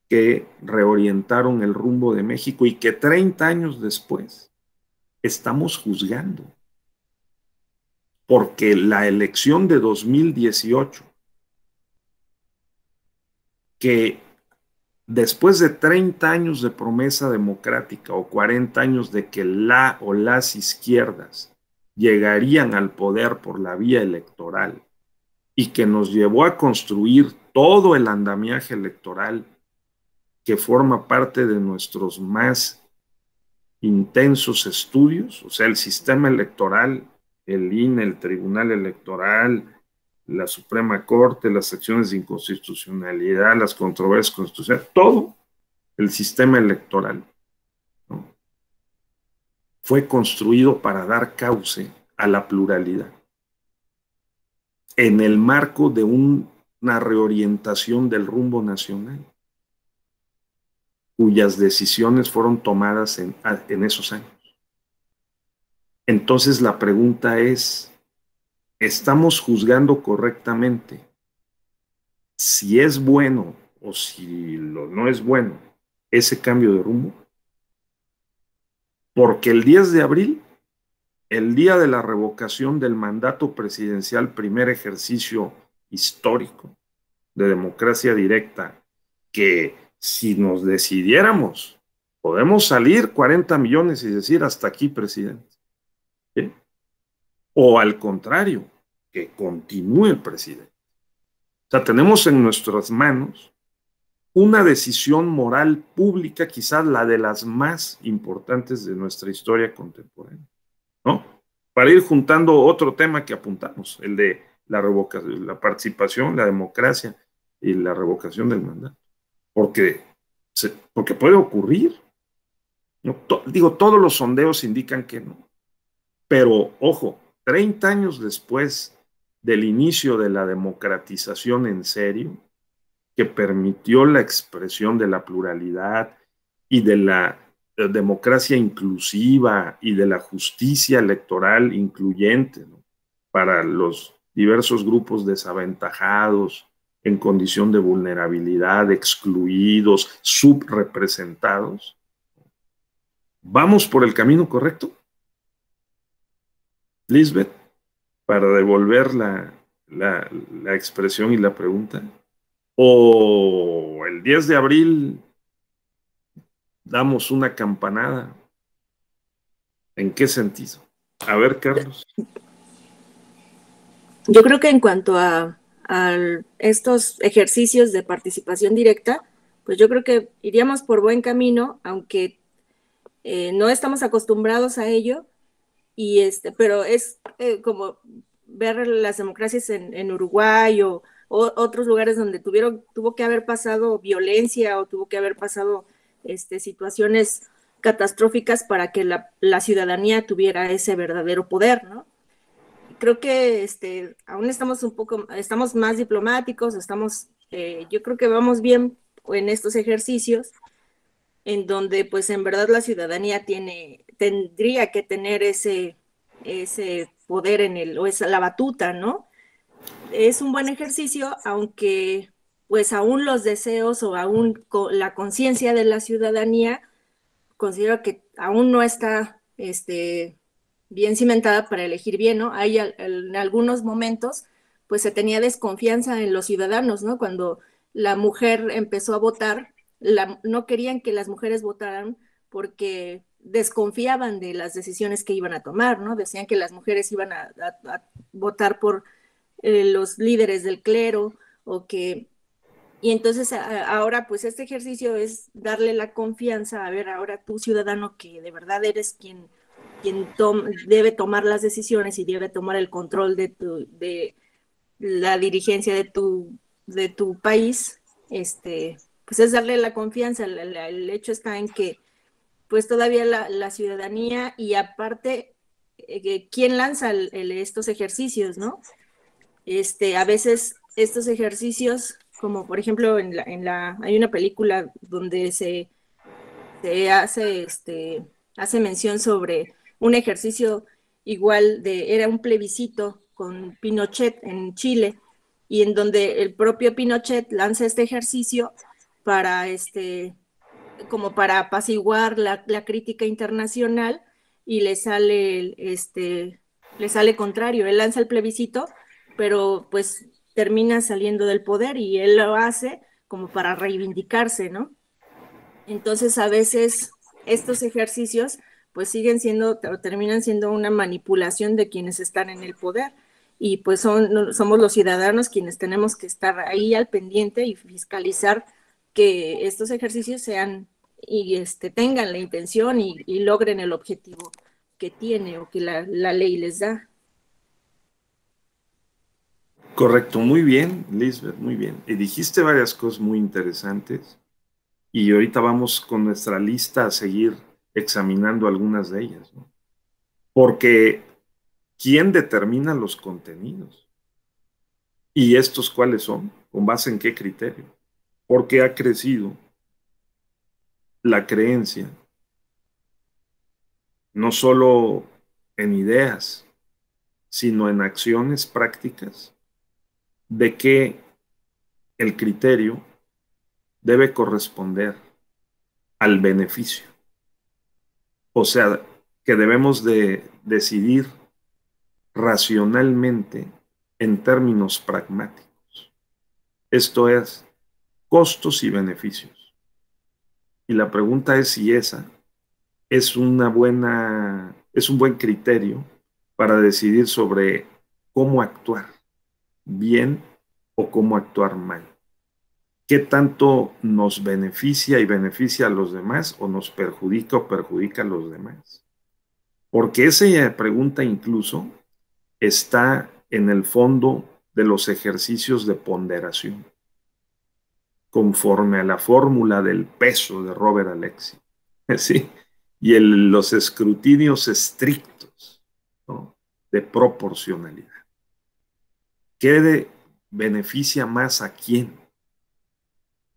que reorientaron el rumbo de México y que 30 años después estamos juzgando. Porque la elección de 2018, que después de 30 años de promesa democrática o 40 años de que la o las izquierdas llegarían al poder por la vía electoral y que nos llevó a construir todo el andamiaje electoral que forma parte de nuestros más intensos estudios, o sea, el sistema electoral, el INE, el Tribunal Electoral, la Suprema Corte, las acciones de inconstitucionalidad, las controversias constitucionales, todo el sistema electoral, ¿no? Fue construido para dar cauce a la pluralidad en el marco de una reorientación del rumbo nacional, cuyas decisiones fueron tomadas en esos años. Entonces la pregunta es, ¿estamos juzgando correctamente si es bueno o si no es bueno ese cambio de rumbo? Porque el 10 de abril, el día de la revocación del mandato presidencial, primer ejercicio histórico de democracia directa, que si nos decidiéramos, podemos salir 40 millones y decir hasta aquí, presidente. ¿Sí? O al contrario, que continúe el presidente. O sea, tenemos en nuestras manos una decisión moral pública, quizás la de las más importantes de nuestra historia contemporánea, ¿no? Para ir juntando otro tema que apuntamos, el de la revocación, la participación, la democracia y la revocación del mandato. Porque puede ocurrir, ¿no? Digo, todos los sondeos indican que no. Pero, ojo, 30 años después del inicio de la democratización en serio, que permitió la expresión de la pluralidad y de la democracia inclusiva y de la justicia electoral incluyente, ¿no?, para los diversos grupos desaventajados, en condición de vulnerabilidad, excluidos, subrepresentados. ¿Vamos por el camino correcto, Lisbeth, para devolver la expresión y la pregunta? ¿O el 10 de abril damos una campanada? ¿En qué sentido? A ver, Carlos. Yo creo que en cuanto a estos ejercicios de participación directa, pues yo creo que iríamos por buen camino, aunque no estamos acostumbrados a ello, pero es como ver las democracias en Uruguay o otros lugares donde tuvo que haber pasado violencia o tuvo que haber pasado situaciones catastróficas para que la ciudadanía tuviera ese verdadero poder, ¿no? Creo que aún estamos más diplomáticos, yo creo que vamos bien en estos ejercicios, en donde pues en verdad la ciudadanía tendría que tener ese poder o la batuta, ¿no? Es un buen ejercicio, aunque pues aún los deseos o aún la conciencia de la ciudadanía considero que aún no está bien cimentada para elegir bien, ¿no? En algunos momentos pues se tenía desconfianza en los ciudadanos, ¿no? Cuando la mujer empezó a votar, no querían que las mujeres votaran porque desconfiaban de las decisiones que iban a tomar, ¿no? Decían que las mujeres iban a votar por los líderes del clero y entonces ahora pues este ejercicio es darle la confianza, a ver, ahora tú ciudadano que de verdad eres quien debe tomar las decisiones y debe tomar el control de la dirigencia de tu país, pues es darle la confianza. El hecho está en que pues todavía la ciudadanía y aparte, ¿quién lanza estos ejercicios, no? A veces estos ejercicios, como por ejemplo hay una película donde se hace mención sobre un ejercicio era un plebiscito con Pinochet en Chile, y en donde el propio Pinochet lanza este ejercicio como para apaciguar la crítica internacional, y le sale contrario. Él lanza el plebiscito, pero pues termina saliendo del poder, y él lo hace como para reivindicarse, ¿no? Entonces a veces estos ejercicios pues terminan siendo una manipulación de quienes están en el poder, y pues somos los ciudadanos quienes tenemos que estar ahí al pendiente y fiscalizar que estos ejercicios sean y tengan la intención y logren el objetivo que tiene o que la ley les da. Correcto, muy bien, Lisbeth, muy bien. Y dijiste varias cosas muy interesantes y ahorita vamos con nuestra lista a seguir examinando algunas de ellas, ¿no? Porque ¿quién determina los contenidos? ¿Y estos cuáles son? ¿Con base en qué criterio? Porque ha crecido la creencia, no solo en ideas, sino en acciones prácticas, de que el criterio debe corresponder al beneficio. O sea, que debemos de decidir racionalmente en términos pragmáticos. Esto es, costos y beneficios. Y la pregunta es si esa es un buen criterio para decidir sobre cómo actuar bien o cómo actuar mal. ¿Qué tanto nos beneficia y beneficia a los demás, o nos perjudica o perjudica a los demás? Porque esa pregunta incluso está en el fondo de los ejercicios de ponderación, conforme a la fórmula del peso de Robert Alexy, ¿sí? Y los escrutinios estrictos, ¿no?, de proporcionalidad. beneficia más a quién?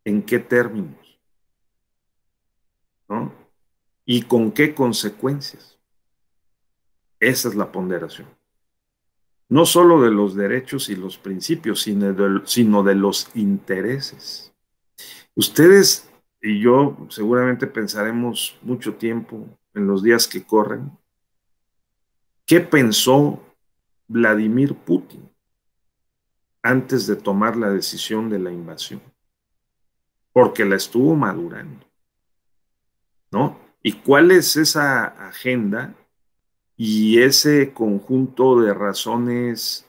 ¿En qué términos? ¿No? ¿Y con qué consecuencias? Esa es la ponderación. No solo de los derechos y los principios, sino de los intereses. Ustedes y yo seguramente pensaremos mucho tiempo en los días que corren. ¿Qué pensó Vladimir Putin antes de tomar la decisión de la invasión? Porque la estuvo madurando, ¿no? ¿Y cuál es esa agenda y ese conjunto de razones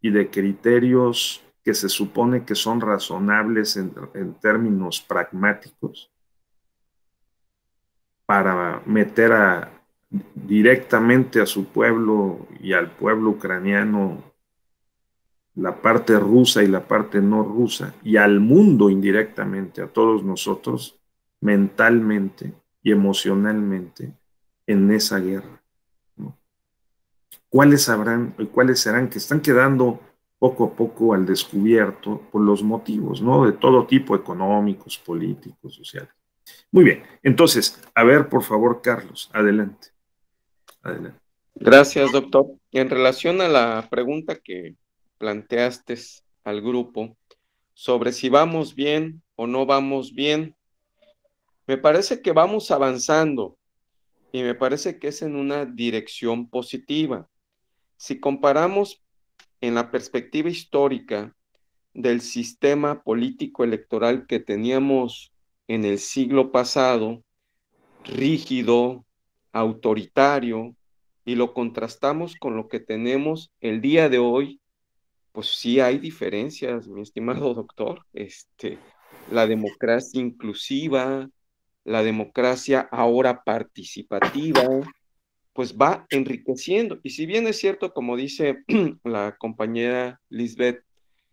y de criterios que se supone que son razonables en términos pragmáticos para meter directamente a su pueblo y al pueblo ucraniano, la parte rusa y la parte no rusa, y al mundo indirectamente, a todos nosotros, mentalmente y emocionalmente, en esa guerra, ¿no? ¿Cuáles serán que están quedando poco a poco al descubierto por los motivos, ¿no? De todo tipo, económicos, políticos, sociales? Muy bien, entonces, a ver, por favor, Carlos, adelante. Adelante. Gracias, doctor. En relación a la pregunta que planteaste al grupo sobre si vamos bien o no vamos bien, me parece que vamos avanzando y me parece que es en una dirección positiva. Si comparamos en la perspectiva histórica del sistema político electoral que teníamos en el siglo pasado, rígido, autoritario, y lo contrastamos con lo que tenemos el día de hoy, pues sí hay diferencias, mi estimado doctor. La democracia inclusiva, la democracia ahora participativa, pues va enriqueciendo. Y si bien es cierto, como dice la compañera Lisbeth,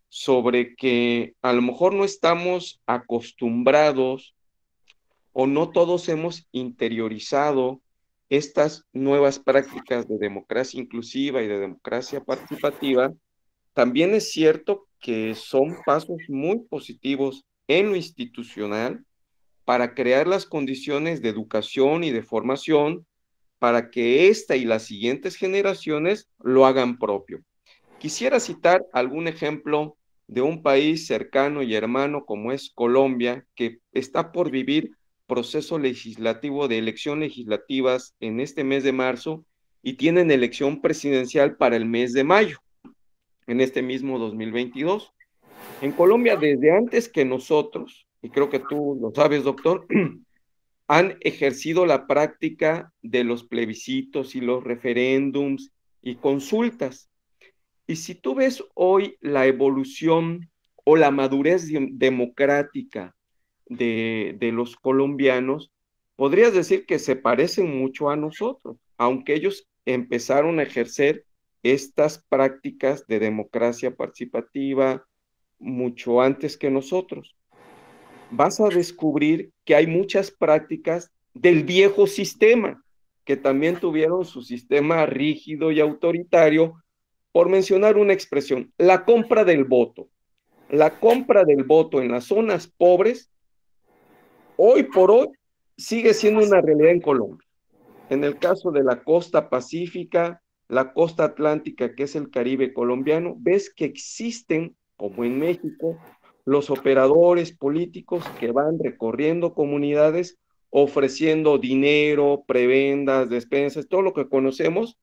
sobre que a lo mejor no estamos acostumbrados o no todos hemos interiorizado estas nuevas prácticas de democracia inclusiva y de democracia participativa, también es cierto que son pasos muy positivos en lo institucional para crear las condiciones de educación y de formación para que esta y las siguientes generaciones lo hagan propio. Quisiera citar algún ejemplo de un país cercano y hermano como es Colombia, que está por vivir proceso legislativo de elecciones legislativas en este mes de marzo y tienen elección presidencial para el mes de mayo, en este mismo 2022. En Colombia, desde antes que nosotros, y creo que tú lo sabes, doctor, han ejercido la práctica de los plebiscitos y los referéndums y consultas. Y si tú ves hoy la evolución o la madurez democrática de los colombianos, podrías decir que se parecen mucho a nosotros, aunque ellos empezaron a ejercer estas prácticas de democracia participativa mucho antes que nosotros. Vas a descubrir que hay muchas prácticas del viejo sistema, que también tuvieron su sistema rígido y autoritario, por mencionar una expresión, la compra del voto. La compra del voto en las zonas pobres, hoy por hoy, sigue siendo una realidad en Colombia. En el caso de la costa pacífica, la costa atlántica, que es el Caribe colombiano, ves que existen, como en México, los operadores políticos que van recorriendo comunidades ofreciendo dinero, prebendas, despensas, todo lo que conocemos,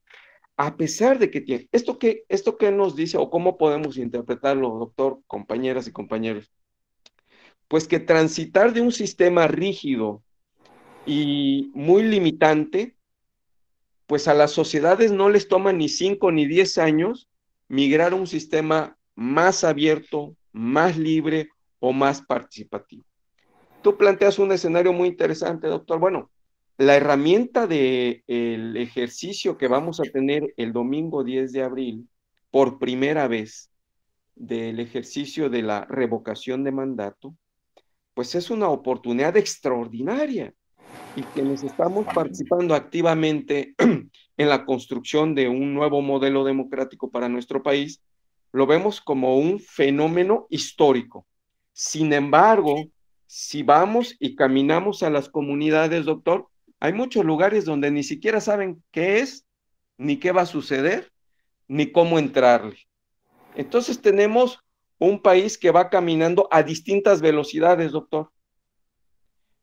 a pesar de que tiene. ¿Esto qué nos dice o cómo podemos interpretarlo, doctor, compañeras y compañeros? Pues que transitar de un sistema rígido y muy limitante, pues a las sociedades no les toma ni 5 ni 10 años migrar a un sistema más abierto, más libre o más participativo. Tú planteas un escenario muy interesante, doctor. Bueno, la herramienta del ejercicio que vamos a tener el domingo 10 de abril, por primera vez, del ejercicio de la revocación de mandato, pues es una oportunidad extraordinaria y quienes estamos participando activamente en la construcción de un nuevo modelo democrático para nuestro país, lo vemos como un fenómeno histórico. Sin embargo, si vamos y caminamos a las comunidades, doctor, hay muchos lugares donde ni siquiera saben qué es, ni qué va a suceder, ni cómo entrarle. Entonces tenemos un país que va caminando a distintas velocidades, doctor.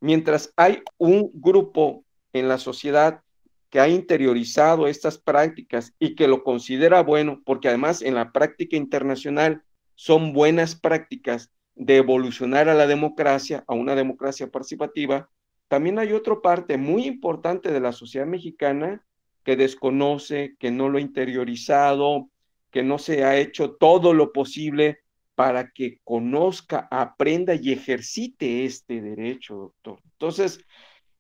Mientras hay un grupo en la sociedad que ha interiorizado estas prácticas y que lo considera bueno, porque además en la práctica internacional son buenas prácticas de evolucionar a la democracia, a una democracia participativa, también hay otra parte muy importante de la sociedad mexicana que desconoce, que no lo ha interiorizado, que no se ha hecho todo lo posible para que conozca, aprenda y ejercite este derecho, doctor. Entonces,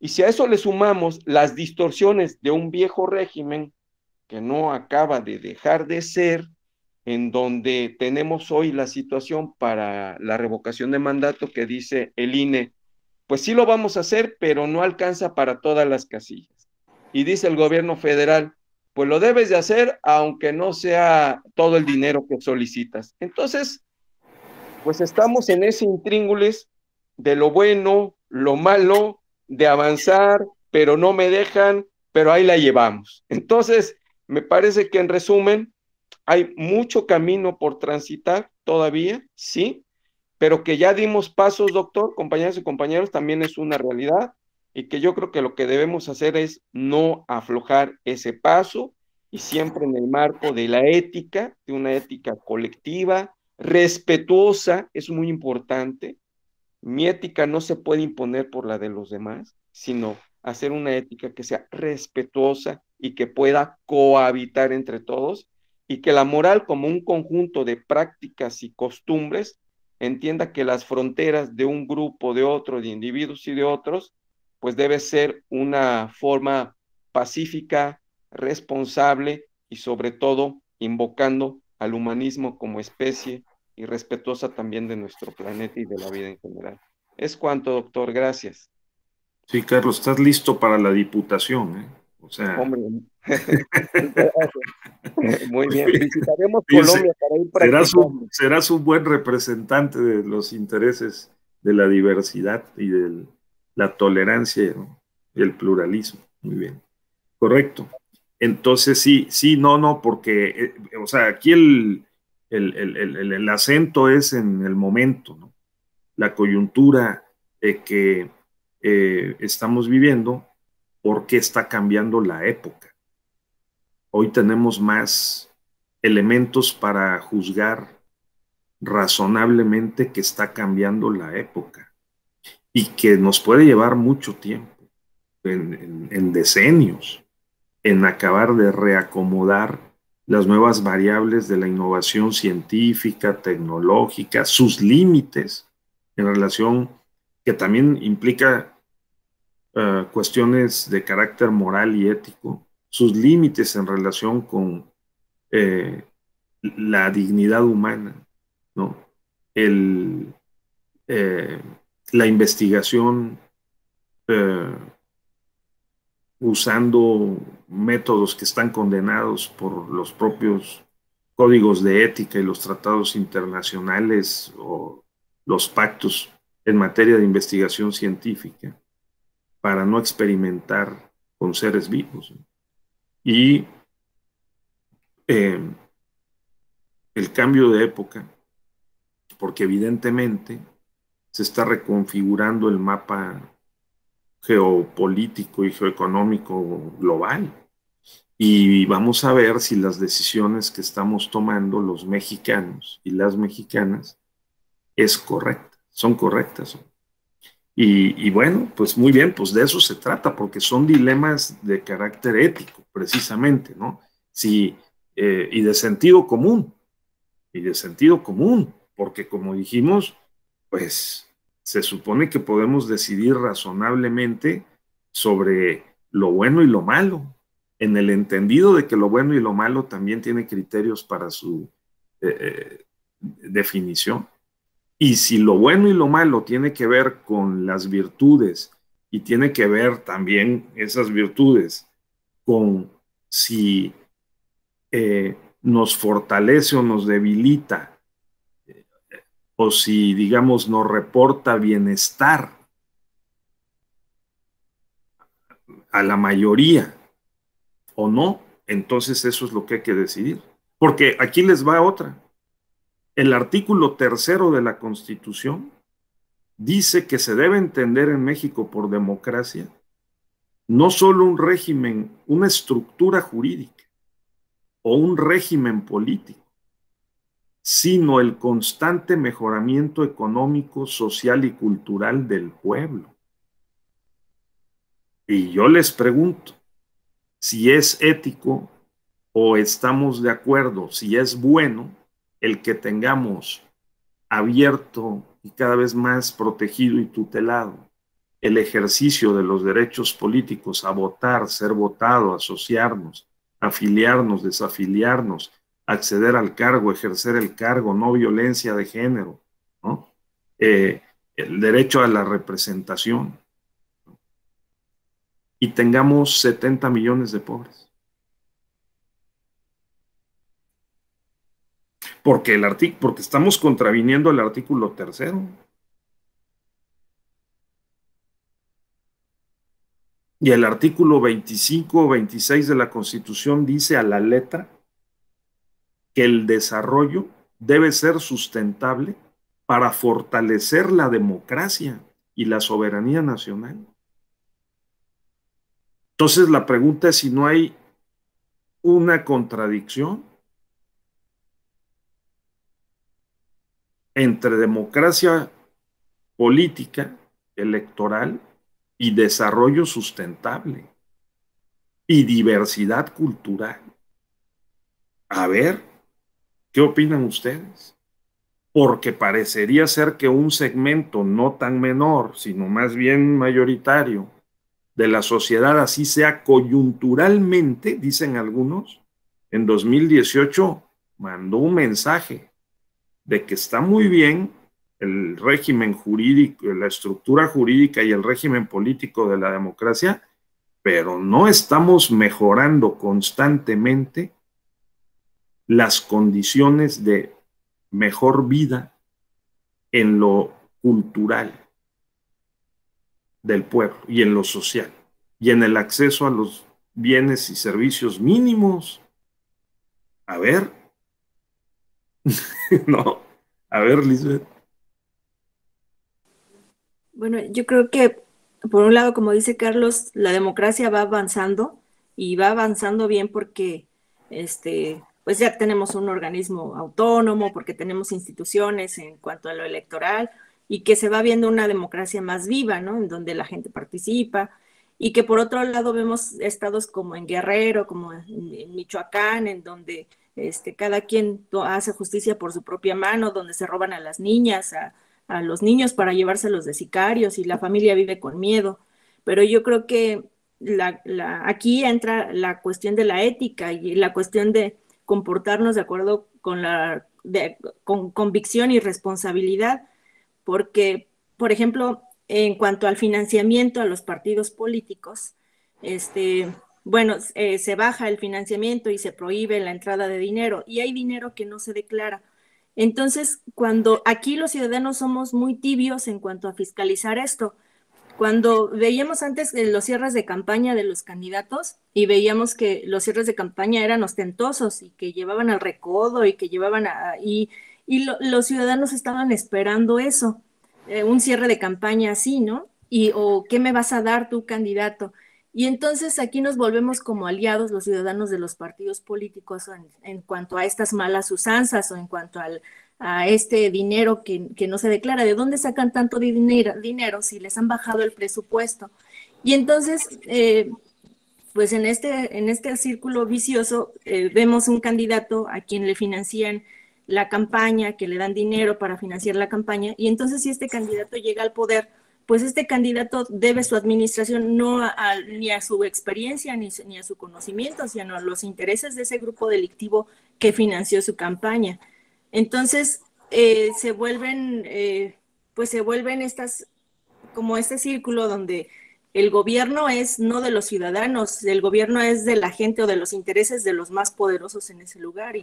y si a eso le sumamos las distorsiones de un viejo régimen que no acaba de dejar de ser, en donde tenemos hoy la situación para la revocación de mandato que dice el INE, pues sí lo vamos a hacer, pero no alcanza para todas las casillas. Y dice el gobierno federal, pues lo debes de hacer aunque no sea todo el dinero que solicitas. Entonces, pues estamos en ese intríngulis de lo bueno, lo malo, de avanzar, pero no me dejan, pero ahí la llevamos. Entonces, me parece que en resumen, hay mucho camino por transitar todavía, sí, pero que ya dimos pasos, doctor, compañeras y compañeros, también es una realidad y que yo creo que lo que debemos hacer es no aflojar ese paso y siempre en el marco de la ética, de una ética colectiva, respetuosa, es muy importante. Mi ética no se puede imponer por la de los demás, sino hacer una ética que sea respetuosa y que pueda cohabitar entre todos y que la moral como un conjunto de prácticas y costumbres entienda que las fronteras de un grupo, de otro, de individuos y de otros, pues debe ser una forma pacífica, responsable y sobre todo invocando al humanismo como especie y respetuosa también de nuestro planeta y de la vida en general. Es cuanto, doctor, gracias. Sí, Carlos, estás listo para la diputación, ¿eh? O sea, Hombre, muy bien. Visitaremos dice, Colombia para ir practicando. serás un buen representante de los intereses de la diversidad y de la tolerancia, ¿no? Y el pluralismo. Muy bien, correcto. Entonces, sí, no, porque, o sea, aquí el acento es en el momento, ¿no? La coyuntura que estamos viviendo, porque está cambiando la época. Hoy tenemos más elementos para juzgar razonablemente que está cambiando la época y que nos puede llevar mucho tiempo, en decenios, en acabar de reacomodar las nuevas variables de la innovación científica, tecnológica, sus límites en relación, que también implica cuestiones de carácter moral y ético, sus límites en relación con eh, la dignidad humana, ¿no? El, eh, la investigación eh, usando métodos que están condenados por los propios códigos de ética y los tratados internacionales o los pactos en materia de investigación científica para no experimentar con seres vivos. Y eh, el cambio de época, porque evidentemente se está reconfigurando el mapa geopolítico y geoeconómico global. Y vamos a ver si las decisiones que estamos tomando los mexicanos y las mexicanas son correctas. Y bueno, pues muy bien, pues de eso se trata, porque son dilemas de carácter ético, precisamente, ¿no? Sí, y de sentido común, porque como dijimos, pues se supone que podemos decidir razonablemente sobre lo bueno y lo malo, en el entendido de que lo bueno y lo malo también tiene criterios para su definición. Y si lo bueno y lo malo tiene que ver con las virtudes y tiene que ver también esas virtudes con si nos fortalece o nos debilita, o si, digamos, nos reporta bienestar a la mayoría o no, entonces eso es lo que hay que decidir. Porque aquí les va otra. El artículo 3 de la Constitución dice que se debe entender en México por democracia no solo un régimen, una estructura jurídica o un régimen político, sino el constante mejoramiento económico, social y cultural del pueblo. Y yo les pregunto si es ético o estamos de acuerdo, si es bueno el que tengamos abierto y cada vez más protegido y tutelado el ejercicio de los derechos políticos a votar, ser votado, asociarnos, afiliarnos, desafiliarnos, acceder al cargo, ejercer el cargo, no violencia de género, ¿no? El derecho a la representación, y tengamos 70 millones de pobres. Porque estamos contraviniendo el artículo 3. Y el artículo 25 o 26 de la Constitución dice a la letra que el desarrollo debe ser sustentable para fortalecer la democracia y la soberanía nacional. Entonces la pregunta es si no hay una contradicción entre democracia política, electoral, y desarrollo sustentable y diversidad cultural. A ver, ¿qué opinan ustedes? Porque parecería ser que un segmento no tan menor, sino más bien mayoritario de la sociedad, así sea coyunturalmente, dicen algunos, en 2018 mandó un mensaje de que está muy bien el régimen jurídico, la estructura jurídica y el régimen político de la democracia, pero no estamos mejorando constantemente las condiciones de mejor vida en lo cultural del pueblo y en lo social y en el acceso a los bienes y servicios mínimos. A ver, no, a ver, Lisbeth. Bueno, yo creo que por un lado, como dice Carlos, la democracia va avanzando y va avanzando bien porque pues ya tenemos un organismo autónomo, porque tenemos instituciones en cuanto a lo electoral y que se va viendo una democracia más viva, ¿no? En donde la gente participa y que por otro lado vemos estados como en Guerrero, como en Michoacán, en donde cada quien hace justicia por su propia mano, donde se roban a las niñas, a los niños para llevárselos de sicarios y la familia vive con miedo. Pero yo creo que aquí entra la cuestión de la ética y la cuestión de comportarnos de acuerdo con convicción y responsabilidad, porque, por ejemplo, en cuanto al financiamiento a los partidos políticos, bueno, se baja el financiamiento y se prohíbe la entrada de dinero, y hay dinero que no se declara. Entonces, cuando aquí los ciudadanos somos muy tibios en cuanto a fiscalizar esto, cuando veíamos antes los cierres de campaña de los candidatos y veíamos que los cierres de campaña eran ostentosos y que llevaban al recodo y que llevaban los ciudadanos estaban esperando eso, un cierre de campaña así, ¿no? O ¿qué me vas a dar tú, candidato? Y entonces aquí nos volvemos como aliados los ciudadanos de los partidos políticos en cuanto a estas malas usanzas o en cuanto a este dinero que no se declara. ¿De dónde sacan tanto dinero si les han bajado el presupuesto? Y entonces, pues en este círculo vicioso vemos un candidato a quien le financian la campaña, que le dan dinero para financiar la campaña, y entonces si este candidato llega al poder, pues este candidato debe su administración no ni a su experiencia ni a su conocimiento, sino a los intereses de ese grupo delictivo que financió su campaña. Entonces se vuelven estas, como este círculo donde el gobierno es no de los ciudadanos, el gobierno es de la gente o de los intereses de los más poderosos en ese lugar.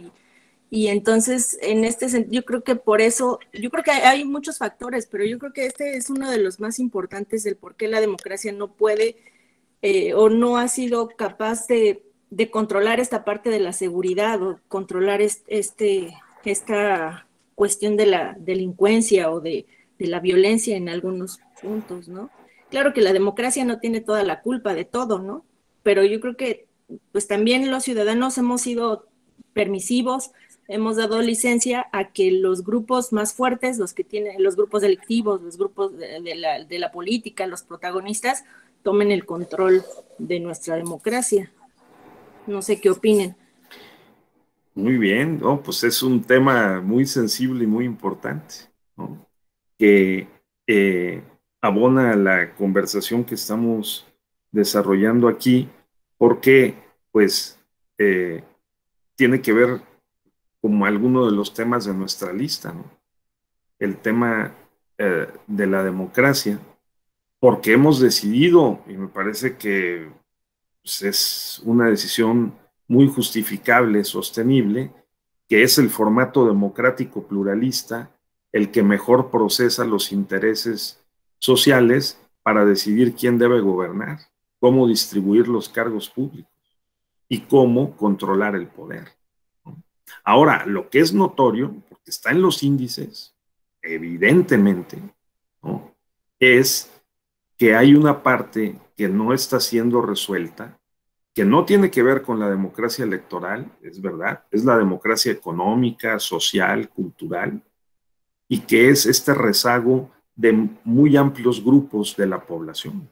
Y entonces, en este sentido, yo creo que por eso, yo creo que hay muchos factores, pero yo creo que este es uno de los más importantes del por qué la democracia no puede o no ha sido capaz de controlar esta parte de la seguridad o controlar esta cuestión de la delincuencia o de la violencia en algunos puntos, ¿no? Claro que la democracia no tiene toda la culpa de todo, ¿no? Pero yo creo que pues también los ciudadanos hemos sido permisivos, hemos dado licencia a que los grupos más fuertes, los que tienen, los grupos delictivos, los grupos de la política, los protagonistas, tomen el control de nuestra democracia. No sé qué opinen. Muy bien, ¿no? Pues es un tema muy sensible y muy importante, ¿no? Que abona a la conversación que estamos desarrollando aquí, porque pues tiene que ver como alguno de los temas de nuestra lista, ¿no? El tema de la democracia, porque hemos decidido, y me parece que pues, es una decisión muy justificable, sostenible, que es el formato democrático pluralista el que mejor procesa los intereses sociales para decidir quién debe gobernar, cómo distribuir los cargos públicos y cómo controlar el poder. Ahora, lo que es notorio, porque está en los índices, evidentemente, ¿no? Es que hay una parte que no está siendo resuelta, que no tiene que ver con la democracia electoral, es verdad, es la democracia económica, social, cultural, y que es este rezago de muy amplios grupos de la población.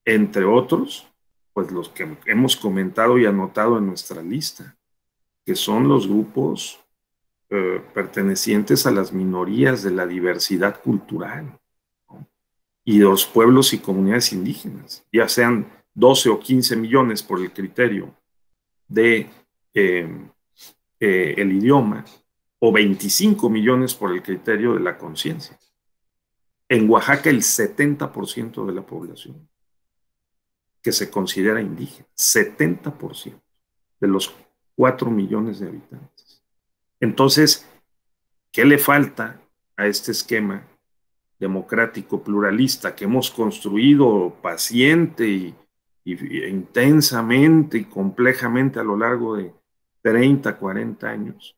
Entre otros, pues los que hemos comentado y anotado en nuestra lista, que son los grupos pertenecientes a las minorías de la diversidad cultural, ¿no? Y los pueblos y comunidades indígenas, ya sean 12 o 15 millones por el criterio de el idioma, o 25 millones por el criterio de la conciencia. En Oaxaca, el 70% de la población que se considera indígena, 70% de los 4 millones de habitantes. Entonces, ¿qué le falta a este esquema democrático pluralista que hemos construido paciente y intensamente y complejamente a lo largo de 30, 40 años,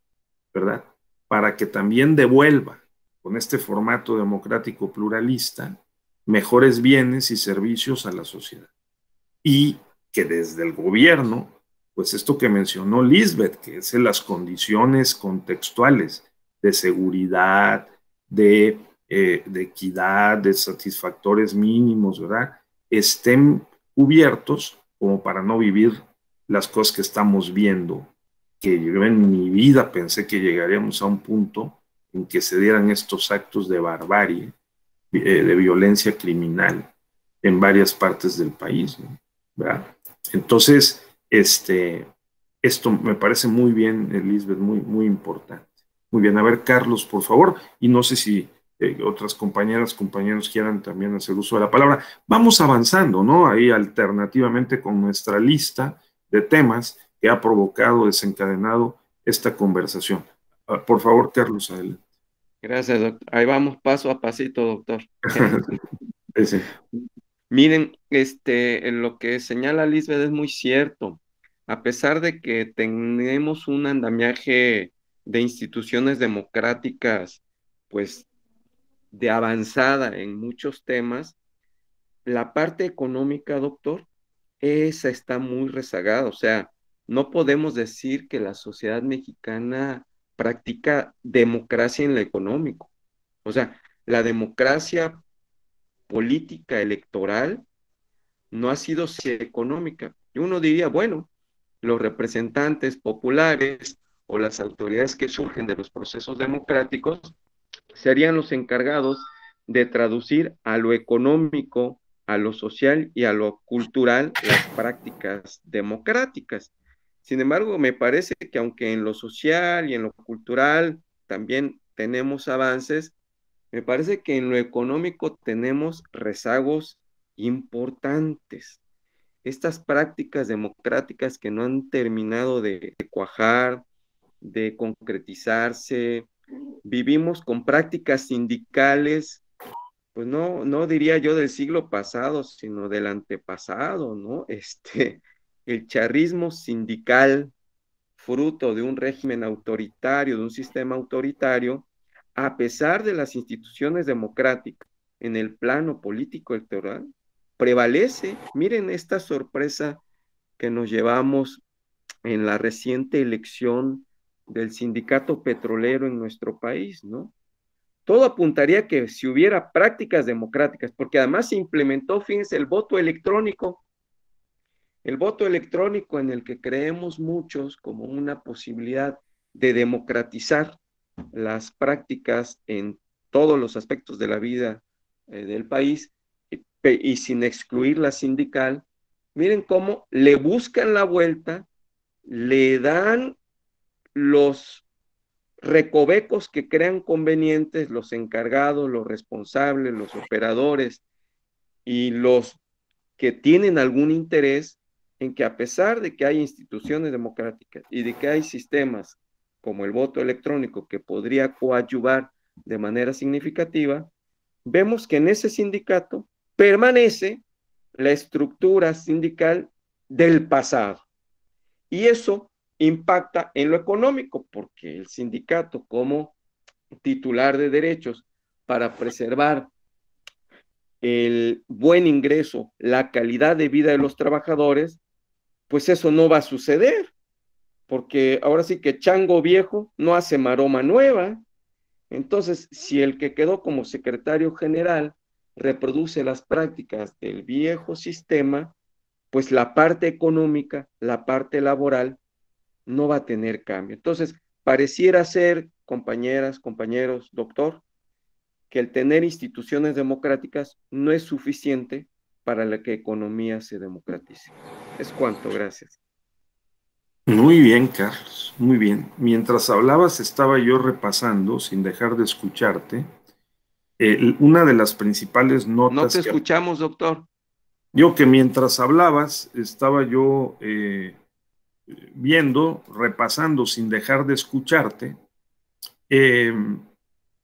¿verdad? Para que también devuelva con este formato democrático pluralista mejores bienes y servicios a la sociedad? Y que desde el gobierno, pues esto que mencionó Lisbeth, que es en las condiciones contextuales de seguridad, de equidad, de satisfactores mínimos, ¿verdad? Estén cubiertos como para no vivir las cosas que estamos viendo, que yo en mi vida pensé que llegaríamos a un punto en que se dieran estos actos de barbarie, de violencia criminal en varias partes del país, ¿no? ¿Verdad? Entonces, esto me parece muy bien, Elizabeth, muy, muy importante. Muy bien, a ver, Carlos, por favor, y no sé si otras compañeras, compañeros quieran también hacer uso de la palabra. Vamos avanzando, ¿no? Ahí alternativamente con nuestra lista de temas que ha provocado, desencadenado esta conversación. Por favor, Carlos, adelante. Gracias, doctor. Ahí vamos paso a pasito, doctor. Sí. Miren, en lo que señala Lisbeth es muy cierto. A pesar de que tenemos un andamiaje de instituciones democráticas, pues, de avanzada en muchos temas, la parte económica, doctor, esa está muy rezagada. O sea, no podemos decir que la sociedad mexicana practica democracia en lo económico. O sea, la democracia política electoral no ha sido económica. Y uno diría, bueno, los representantes populares o las autoridades que surgen de los procesos democráticos serían los encargados de traducir a lo económico, a lo social y a lo cultural las prácticas democráticas. Sin embargo, me parece que aunque en lo social y en lo cultural también tenemos avances, me parece que en lo económico tenemos rezagos importantes. Estas prácticas democráticas que no han terminado de cuajar, de concretizarse. Vivimos con prácticas sindicales, pues no diría yo del siglo pasado, sino del antepasado, ¿no? El charrismo sindical, fruto de un régimen autoritario, de un sistema autoritario, a pesar de las instituciones democráticas en el plano político electoral, prevalece. Miren esta sorpresa que nos llevamos en la reciente elección del sindicato petrolero en nuestro país, ¿no? Todo apuntaría que si hubiera prácticas democráticas, porque además se implementó, fíjense, el voto electrónico en el que creemos muchos como una posibilidad de democratizar las prácticas en todos los aspectos de la vida del país y sin excluir la sindical. Miren cómo le buscan la vuelta, le dan los recovecos que crean convenientes los encargados, los responsables, los operadores y los que tienen algún interés en que, a pesar de que hay instituciones democráticas y de que hay sistemas como el voto electrónico que podría coadyuvar de manera significativa, vemos que en ese sindicato permanece la estructura sindical del pasado. Y eso impacta en lo económico, porque el sindicato, como titular de derechos para preservar el buen ingreso, la calidad de vida de los trabajadores, pues eso no va a suceder, porque ahora sí que chango viejo no hace maroma nueva. Entonces, si el que quedó como secretario general reproduce las prácticas del viejo sistema, pues la parte económica, la parte laboral, no va a tener cambio. Entonces, pareciera ser, compañeras, compañeros, doctor, que el tener instituciones democráticas no es suficiente para la que economía se democratice. Es cuanto, gracias. Muy bien, Carlos, muy bien. Mientras hablabas estaba yo repasando, sin dejar de escucharte, una de las principales notas... No te escuchamos, doctor. Yo que mientras hablabas estaba yo viendo, repasando, sin dejar de escucharte,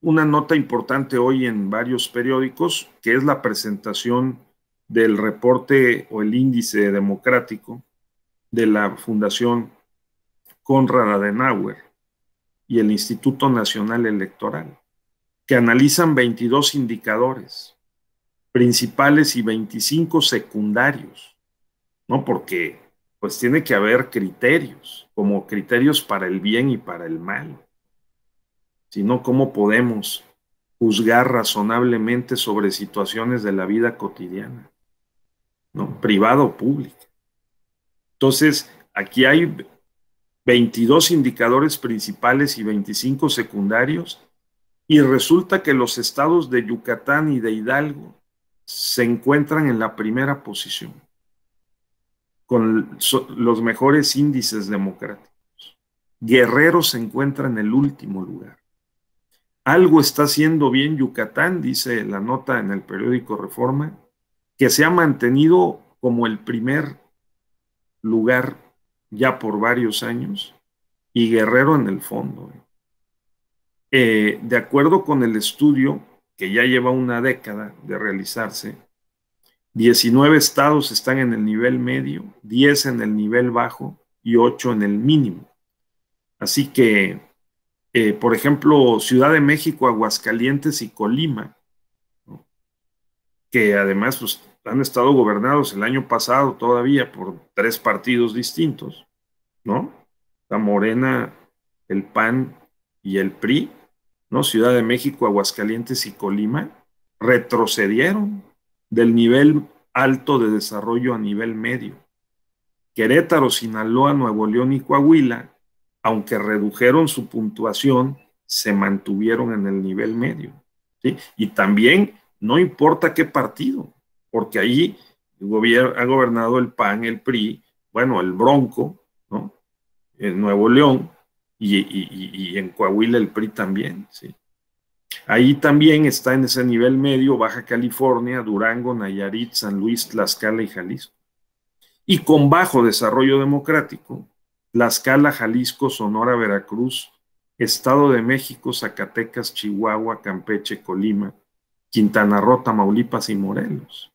una nota importante hoy en varios periódicos, que es la presentación del reporte o el índice democrático de la Fundación Konrad Adenauer y el Instituto Nacional Electoral, que analizan 22 indicadores principales y 25 secundarios, ¿no? Porque pues tiene que haber criterios, como criterios para el bien y para el mal. Si no, ¿cómo podemos juzgar razonablemente sobre situaciones de la vida cotidiana, ¿no? Privada o pública. Entonces, aquí hay 22 indicadores principales y 25 secundarios, y resulta que los estados de Yucatán y de Hidalgo se encuentran en la primera posición, con los mejores índices democráticos. Guerrero se encuentra en el último lugar. Algo está haciendo bien Yucatán, dice la nota en el periódico Reforma, que se ha mantenido como el primer lugar ya por varios años, y Guerrero en el fondo. De acuerdo con el estudio, que ya lleva una década de realizarse, 19 estados están en el nivel medio, 10 en el nivel bajo y 8 en el mínimo. Así que, por ejemplo, Ciudad de México, Aguascalientes y Colima, ¿no? Que además pues, han estado gobernados el año pasado todavía por 3 partidos distintos, ¿no? La Morena, el PAN y el PRI, ¿no? Ciudad de México, Aguascalientes y Colima retrocedieron del nivel alto de desarrollo a nivel medio. Querétaro, Sinaloa, Nuevo León y Coahuila, aunque redujeron su puntuación, se mantuvieron en el nivel medio, ¿sí? Y también no importa qué partido, porque ahí ha gobernado el PAN, el PRI, bueno, el Bronco, ¿no? En Nuevo León y en Coahuila el PRI también, ¿sí? Ahí también está en ese nivel medio Baja California, Durango, Nayarit, San Luis, Tlaxcala y Jalisco. Y con bajo desarrollo democrático, Tlaxcala, Jalisco, Sonora, Veracruz, Estado de México, Zacatecas, Chihuahua, Campeche, Colima, Quintana Roo, Tamaulipas y Morelos.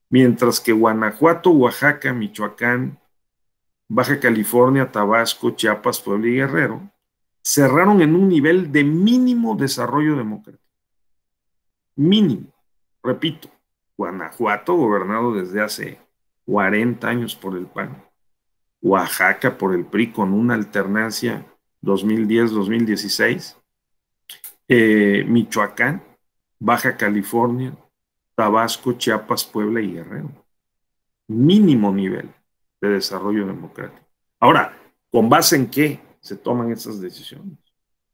Mientras que Guanajuato, Oaxaca, Michoacán, Baja California, Tabasco, Chiapas, Puebla y Guerrero cerraron en un nivel de mínimo desarrollo democrático. Mínimo. Repito, Guanajuato gobernado desde hace 40 años por el PAN. Oaxaca por el PRI con una alternancia 2010-2016. Michoacán, Baja California, Tabasco, Chiapas, Puebla y Guerrero. Mínimo nivel de desarrollo democrático. Ahora, ¿con base en qué se toman esas decisiones?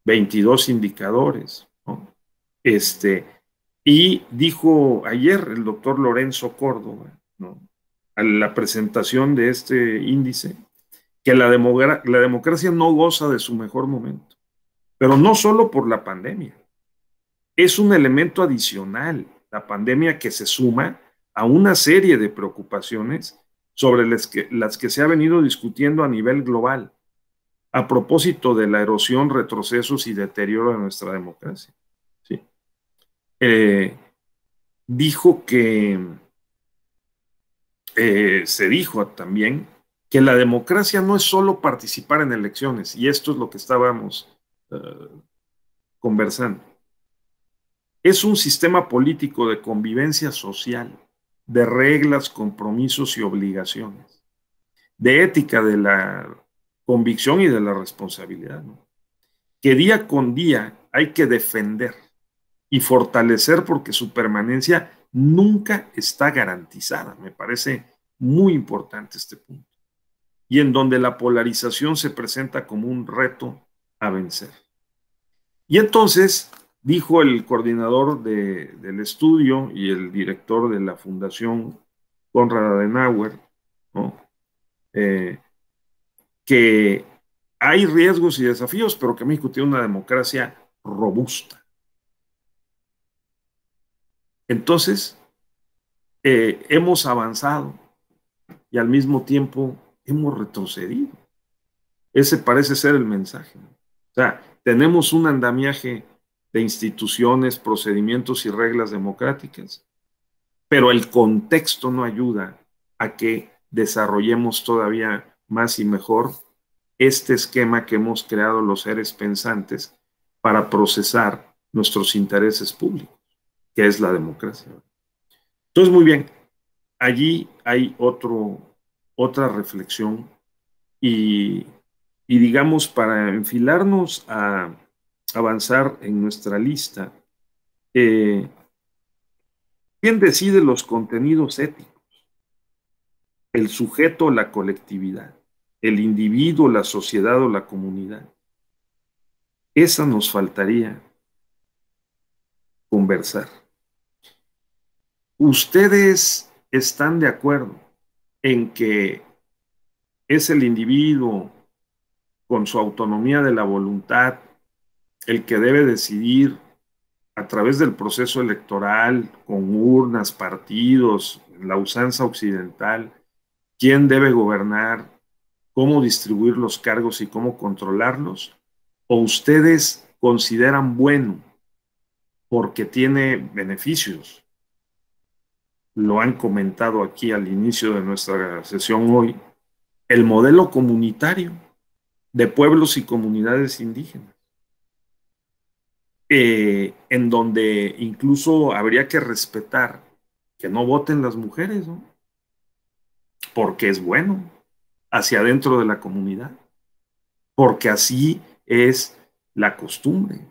22 indicadores, ¿no? Y dijo ayer el doctor Lorenzo Córdoba, ¿no?, a la presentación de este índice, que la democracia no goza de su mejor momento, pero no solo por la pandemia. Es un elemento adicional, la pandemia, que se suma a una serie de preocupaciones sobre las que se ha venido discutiendo a nivel global, a propósito de la erosión, retrocesos y deterioro de nuestra democracia. ¿Sí? Dijo que, se dijo también que la democracia no es solo participar en elecciones, y esto es lo que estábamos conversando. Es un sistema político de convivencia social, de reglas, compromisos y obligaciones, de ética de la convicción y de la responsabilidad, ¿no?, que día con día hay que defender y fortalecer porque su permanencia nunca está garantizada. Me parece muy importante este punto. Y en donde la polarización se presenta como un reto a vencer. Y entonces, dijo el coordinador del estudio y el director de la Fundación Konrad Adenauer, ¿no?, que hay riesgos y desafíos, pero que México tiene una democracia robusta. Entonces, hemos avanzado y al mismo tiempo hemos retrocedido. Ese parece ser el mensaje, ¿no? O sea, tenemos un andamiaje de instituciones, procedimientos y reglas democráticas, pero el contexto no ayuda a que desarrollemos todavía más y mejor este esquema que hemos creado los seres pensantes para procesar nuestros intereses públicos, que es la democracia. Entonces, muy bien, allí hay otra reflexión y digamos, para enfilarnos a avanzar en nuestra lista, ¿quién decide los contenidos éticos? ¿El sujeto o la colectividad? ¿El individuo, la sociedad o la comunidad? Esa nos faltaría conversar. ¿Ustedes están de acuerdo en que es el individuo, con su autonomía de la voluntad, el que debe decidir a través del proceso electoral, con urnas, partidos, la usanza occidental, quién debe gobernar, cómo distribuir los cargos y cómo controlarlos? ¿O ustedes consideran bueno, porque tiene beneficios? Lo han comentado aquí al inicio de nuestra sesión hoy, el modelo comunitario de pueblos y comunidades indígenas, en donde incluso habría que respetar que no voten las mujeres, ¿no?, porque es bueno, hacia adentro de la comunidad, porque así es la costumbre,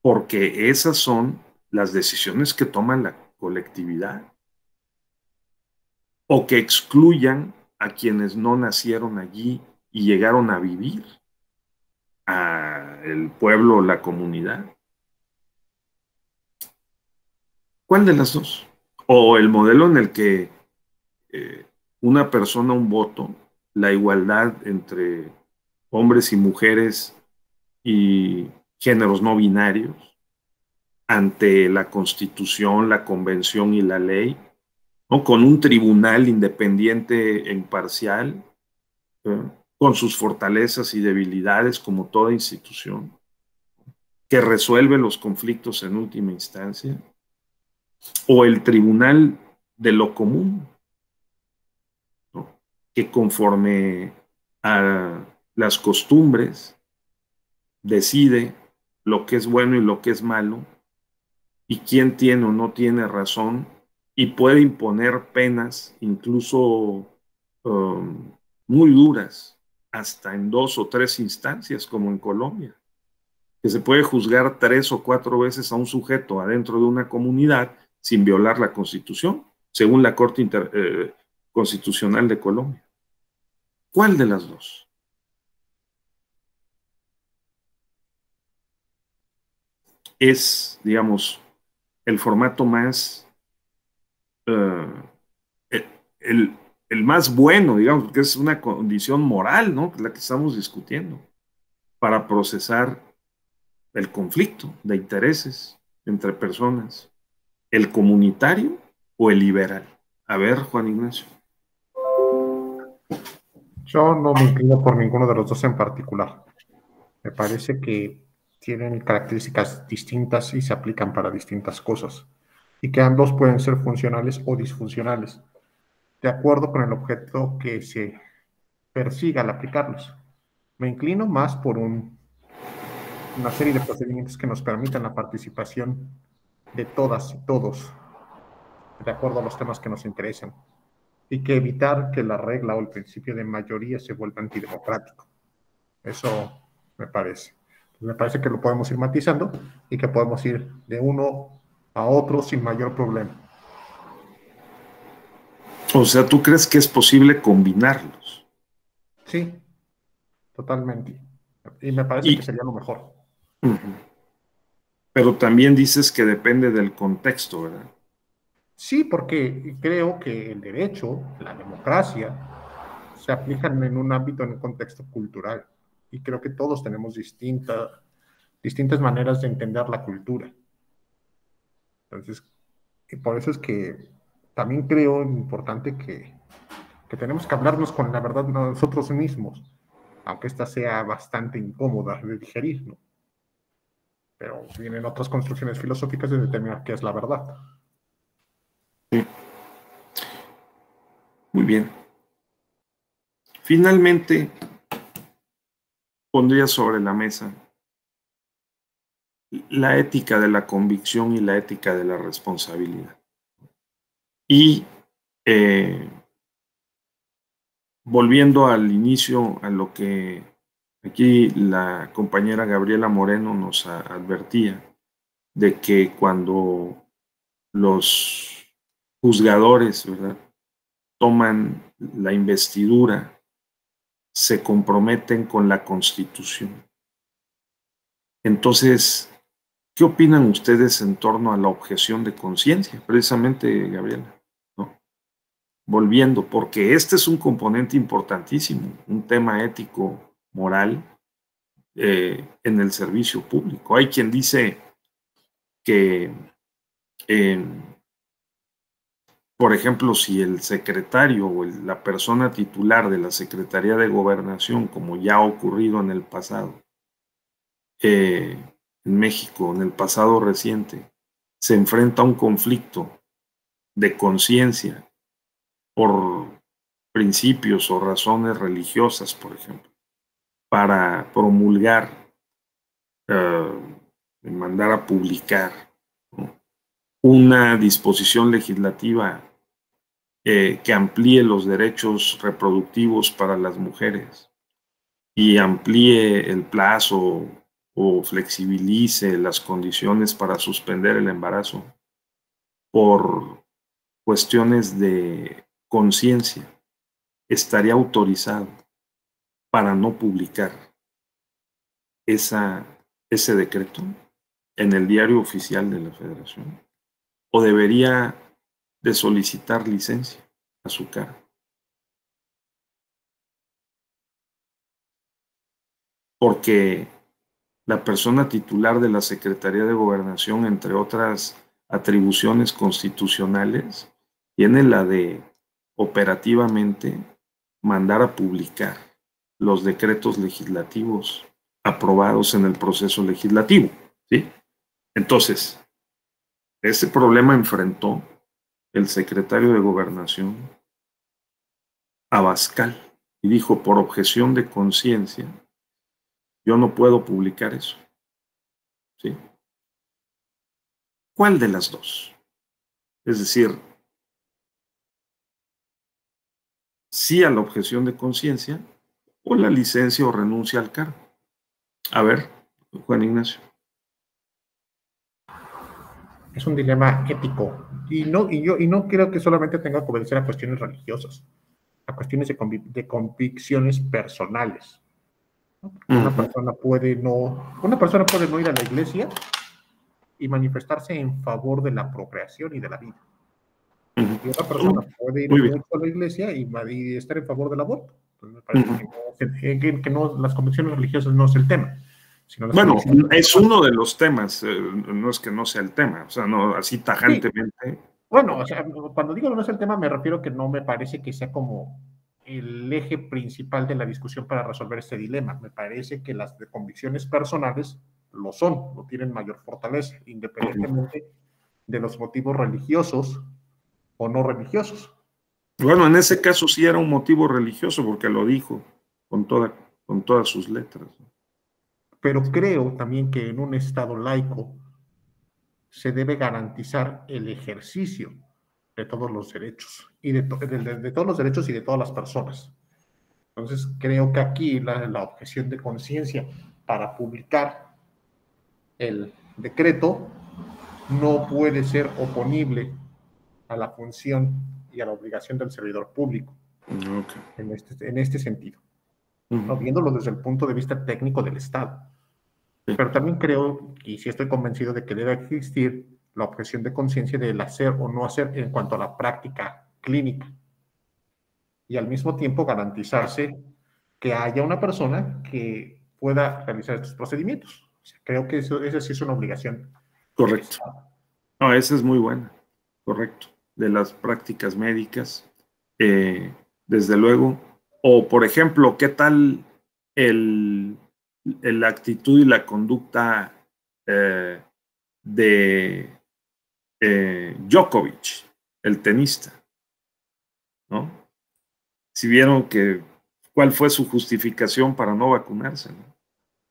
porque esas son las decisiones que toma la colectividad, o que excluyan a quienes no nacieron allí y llegaron a vivir al pueblo o la comunidad. ¿Cuál de las dos? O el modelo en el que una persona, un voto, la igualdad entre hombres y mujeres y géneros no binarios, ante la Constitución, la Convención y la ley, ¿no? Con un tribunal independiente e imparcial, con sus fortalezas y debilidades como toda institución, que resuelve los conflictos en última instancia, o el tribunal de lo común, ¿no? Que conforme a las costumbres decide lo que es bueno y lo que es malo, y quién tiene o no tiene razón, y puede imponer penas incluso muy duras, hasta en 2 o 3 instancias, como en Colombia, que se puede juzgar 3 o 4 veces a un sujeto adentro de una comunidad sin violar la Constitución, según la Corte Constitucional de Colombia. ¿Cuál de las dos? Es, digamos, el formato más, el, el más bueno, digamos, porque es una condición moral, ¿no? Que es la que estamos discutiendo, para procesar el conflicto de intereses entre personas, el comunitario o el liberal. A ver, Juan Ignacio. Yo no me inclino por ninguno de los dos en particular. Me parece que tienen características distintas y se aplican para distintas cosas, y que ambos pueden ser funcionales o disfuncionales, de acuerdo con el objeto que se persiga al aplicarlos. Me inclino más por una serie de procedimientos que nos permitan la participación de todas y todos, de acuerdo a los temas que nos interesen, y que evitar que la regla o el principio de mayoría se vuelva antidemocrático. Eso me parece. Me parece que lo podemos ir matizando y que podemos ir de uno a otro sin mayor problema. O sea, ¿tú crees que es posible combinarlos? Sí, totalmente. Y me parece que sería lo mejor. Pero también dices que depende del contexto, ¿verdad? Sí, porque creo que el derecho, la democracia, se aplican en un ámbito, en un contexto cultural. Y creo que todos tenemos distintas maneras de entender la cultura. Entonces, y por eso es que también creo importante que tenemos que hablarnos con la verdad nosotros mismos, aunque esta sea bastante incómoda de digerir, ¿no? Pero vienen otras construcciones filosóficas de determinar qué es la verdad. Sí. Muy bien. Finalmente, pondría sobre la mesa la ética de la convicción y la ética de la responsabilidad. Y volviendo al inicio, a lo que aquí la compañera Gabriela Moreno nos advertía, de que cuando los juzgadores, ¿verdad?, toman la investidura, se comprometen con la Constitución. Entonces, ¿qué opinan ustedes en torno a la objeción de conciencia? Precisamente, Gabriela, ¿no? Volviendo, porque este es un componente importantísimo, un tema ético, moral, en el servicio público. Hay quien dice que, por ejemplo, si el secretario o la persona titular de la Secretaría de Gobernación, como ya ha ocurrido en el pasado, en México, en el pasado reciente, se enfrenta a un conflicto de conciencia por principios o razones religiosas, por ejemplo, para promulgar, mandar a publicar, ¿no?, una disposición legislativa que amplíe los derechos reproductivos para las mujeres y amplíe el plazo o flexibilice las condiciones para suspender el embarazo por cuestiones de conciencia, estaría autorizado para no publicar ese decreto en el diario oficial de la Federación, o debería de solicitar licencia a su cargo. Porque la persona titular de la Secretaría de Gobernación, entre otras atribuciones constitucionales, tiene la de operativamente mandar a publicar los decretos legislativos aprobados en el proceso legislativo, ¿sí? Entonces, ese problema enfrentó el secretario de Gobernación, Abascal, y dijo, por objeción de conciencia, yo no puedo publicar eso, ¿sí? ¿Cuál de las dos? Es decir, sí a la objeción de conciencia o la licencia o renuncia al cargo. A ver, Juan Ignacio. Es un dilema ético y no creo que solamente tenga que obedecer a cuestiones religiosas, a cuestiones de convicciones personales. Una persona puede no ir a la iglesia y manifestarse en favor de la procreación y de la vida. Y una persona puede ir mucho a la iglesia y estar en favor del aborto. Entonces me parece que no, las convicciones religiosas no es el tema. Bueno, es uno de los temas, no es que no sea el tema, o sea, no así tajantemente. Sí. Bueno, o sea, cuando digo no es el tema, me refiero que no me parece que sea como el eje principal de la discusión para resolver este dilema. Me parece que las convicciones personales lo son, lo tienen mayor fortaleza, independientemente de los motivos religiosos o no religiosos. Bueno, en ese caso sí era un motivo religioso porque lo dijo con todas sus letras. Pero creo también que en un Estado laico se debe garantizar el ejercicio de todos los derechos y de todos los derechos y de todas las personas. Entonces, creo que aquí la objeción de conciencia para publicar el decreto no puede ser oponible a la función y a la obligación del servidor público. Okay. En este sentido, ¿no? Viéndolo desde el punto de vista técnico del Estado. Pero también creo, y sí estoy convencido de que debe existir la objeción de conciencia del hacer o no hacer en cuanto a la práctica clínica. Y al mismo tiempo garantizarse que haya una persona que pueda realizar estos procedimientos. O sea, creo que esa sí es una obligación. Correcto. No, esa es muy buena. Correcto. De las prácticas médicas, desde luego. O, por ejemplo, ¿qué tal la actitud y la conducta de Djokovic, el tenista, ¿no? Si vieron cuál fue su justificación para no vacunarse, ¿no?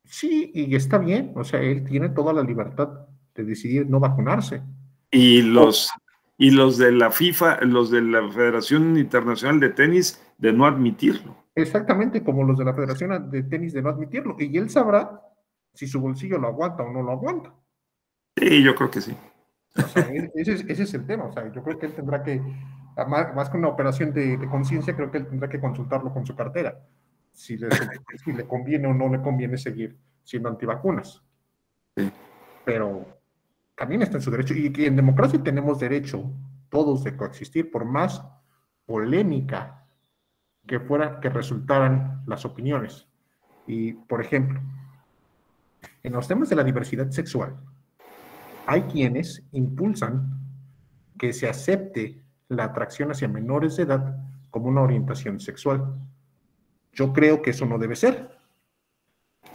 Sí, y está bien, o sea, él tiene toda la libertad de decidir no vacunarse. Y los de la FIFA, los de la Federación Internacional de Tenis, de no admitirlo. Exactamente, como los de la Federación de Tenis de no admitirlo. Y él sabrá si su bolsillo lo aguanta o no lo aguanta. Sí, yo creo que sí. O sea, ese es el tema. O sea, yo creo que él tendrá que, más que una operación de conciencia, creo que él tendrá que consultarlo con su cartera. Si le conviene o no le conviene seguir siendo antivacunas. Sí. Pero también está en su derecho. Y en democracia tenemos derecho todos de coexistir, por más polémica que resultaran las opiniones. Y, por ejemplo, en los temas de la diversidad sexual, hay quienes impulsan que se acepte la atracción hacia menores de edad como una orientación sexual. Yo creo que eso no debe ser.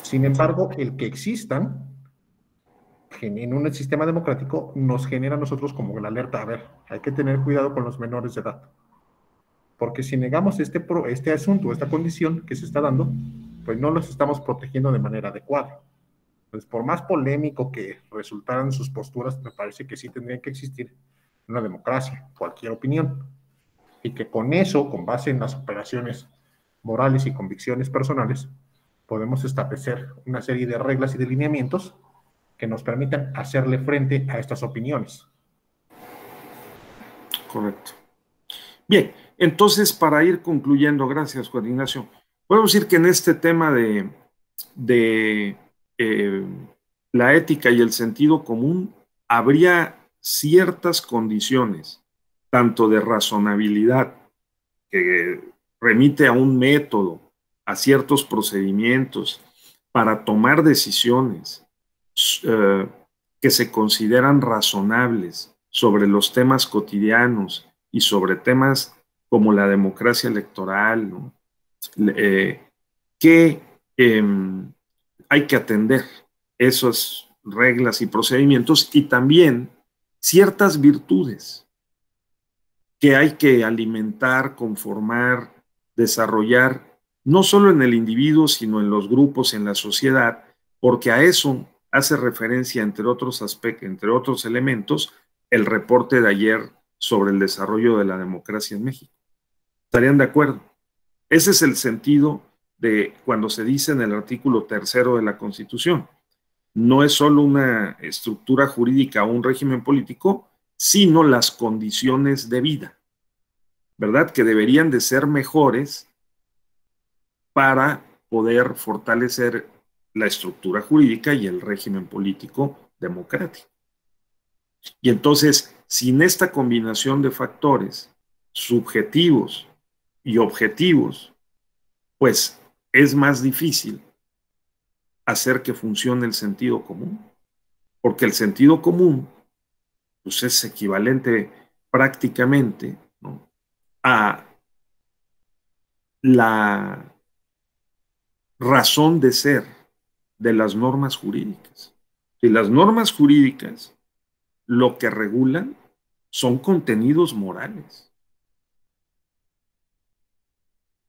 Sin embargo, el que existan en un sistema democrático nos genera a nosotros como la alerta. A ver, hay que tener cuidado con los menores de edad. Porque si negamos este asunto, esta condición que se está dando, pues no los estamos protegiendo de manera adecuada. Entonces, por más polémico que resultaran sus posturas, me parece que sí tendría que existir una democracia, cualquier opinión. Y que con eso, con base en las operaciones morales y convicciones personales, podemos establecer una serie de reglas y de lineamientos que nos permitan hacerle frente a estas opiniones. Correcto. Bien, entonces para ir concluyendo, gracias Juan Ignacio, podemos decir que en este tema de la ética y el sentido común habría ciertas condiciones, tanto de razonabilidad, que remite a un método, a ciertos procedimientos, para tomar decisiones que se consideran razonables sobre los temas cotidianos y sobre temas como la democracia electoral, ¿no? Que hay que atender esas reglas y procedimientos, y también ciertas virtudes que hay que alimentar, conformar, desarrollar, no solo en el individuo, sino en los grupos, en la sociedad, porque a eso hace referencia, entre otros aspectos, entre otros elementos, el reporte de ayer sobre el desarrollo de la democracia en México. ¿Estarían de acuerdo? Ese es el sentido de cuando se dice en el artículo 3 de la Constitución. No es solo una estructura jurídica o un régimen político, sino las condiciones de vida, ¿verdad? Que deberían de ser mejores para poder fortalecer la estructura jurídica y el régimen político democrático. Y entonces, sin esta combinación de factores subjetivos y objetivos, pues es más difícil hacer que funcione el sentido común, porque el sentido común pues es equivalente prácticamente, ¿no?, a la razón de ser de las normas jurídicas. Y las normas jurídicas lo que regulan son contenidos morales.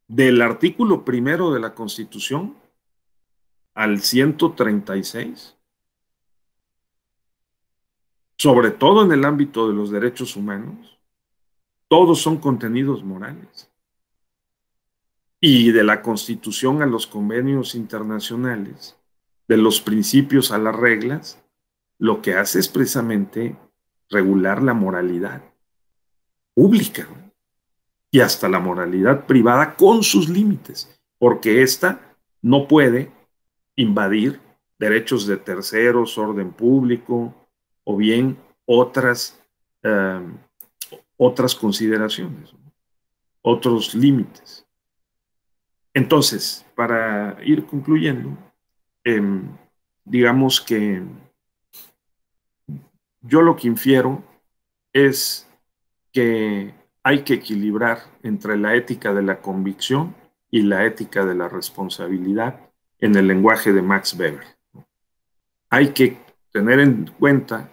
Del artículo 1 de la Constitución al 136, sobre todo en el ámbito de los derechos humanos, todos son contenidos morales. Y de la Constitución a los convenios internacionales, de los principios a las reglas, lo que hace es precisamente regular la moralidad pública, ¿no?, y hasta la moralidad privada con sus límites, porque ésta no puede invadir derechos de terceros, orden público, o bien otras consideraciones, ¿no?, otros límites. Entonces, para ir concluyendo, digamos que yo lo que infiero es que hay que equilibrar entre la ética de la convicción y la ética de la responsabilidad en el lenguaje de Max Weber. Hay que tener en cuenta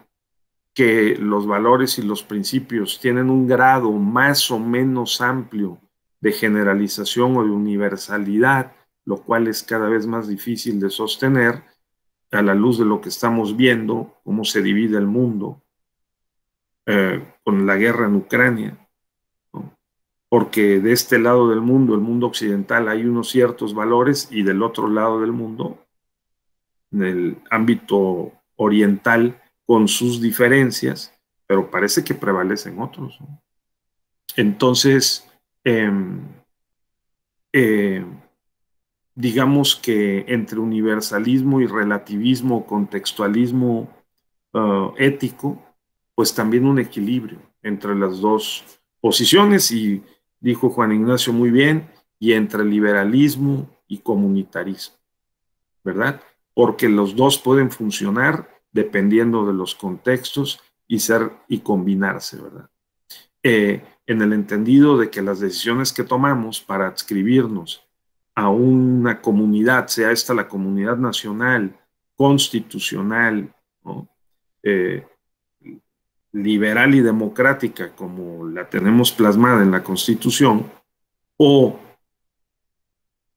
que los valores y los principios tienen un grado más o menos amplio de generalización o de universalidad, lo cual es cada vez más difícil de sostener a la luz de lo que estamos viendo, cómo se divide el mundo con la guerra en Ucrania, ¿no? Porque de este lado del mundo, el mundo occidental, hay unos ciertos valores, y del otro lado del mundo, en el ámbito oriental, con sus diferencias, pero parece que prevalecen otros, ¿no? Entonces, digamos que entre universalismo y relativismo, contextualismo ético, pues también un equilibrio entre las dos posiciones, y dijo Juan Ignacio muy bien, y entre liberalismo y comunitarismo, ¿verdad? Porque los dos pueden funcionar dependiendo de los contextos y combinarse, ¿verdad? En el entendido de que las decisiones que tomamos para adscribirnos a una comunidad, sea esta la comunidad nacional, constitucional, ¿no?, liberal y democrática, como la tenemos plasmada en la Constitución, o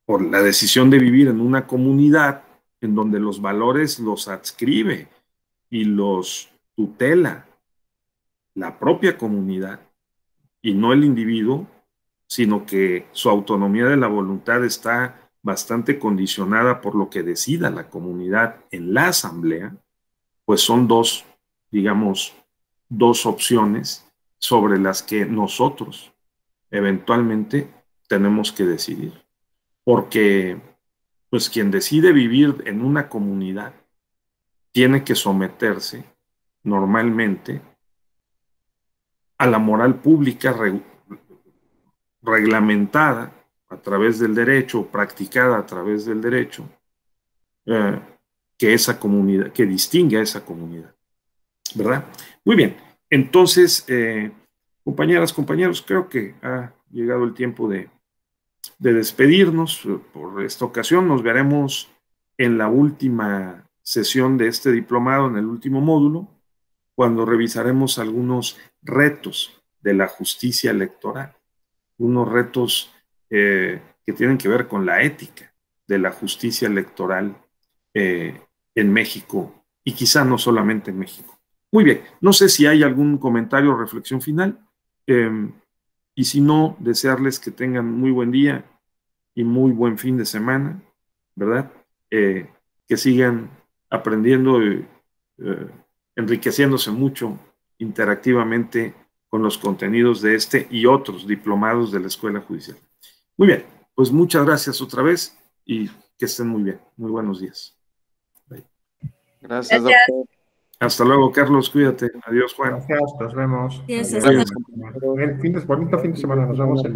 por la decisión de vivir en una comunidad en donde los valores los adscribe y los tutela la propia comunidad y no el individuo, sino que su autonomía de la voluntad está bastante condicionada por lo que decida la comunidad en la asamblea, pues son dos, digamos, dos opciones sobre las que nosotros eventualmente tenemos que decidir. Porque, pues, quien decide vivir en una comunidad tiene que someterse normalmente a la moral pública reglamentada a través del derecho, practicada a través del derecho, que esa comunidad, que distingue a esa comunidad, ¿verdad? Muy bien, entonces, compañeras, compañeros, creo que ha llegado el tiempo de despedirnos por esta ocasión. Nos veremos en la última sesión de este diplomado, en el último módulo, cuando revisaremos algunos retos de la justicia electoral, unos retos que tienen que ver con la ética de la justicia electoral en México, y quizá no solamente en México. Muy bien, no sé si hay algún comentario o reflexión final, y si no, desearles que tengan muy buen día y muy buen fin de semana, ¿verdad? Que sigan aprendiendo y enriqueciéndose mucho interactivamente con los contenidos de este y otros diplomados de la Escuela Judicial. Muy bien, pues muchas gracias otra vez y que estén muy bien. Muy buenos días. Bye. Gracias, doctor. Hasta luego, Carlos. Cuídate. Adiós, Juan. Gracias, nos vemos. Gracias, Adiós. hasta Bonito fin de semana. Nos vemos el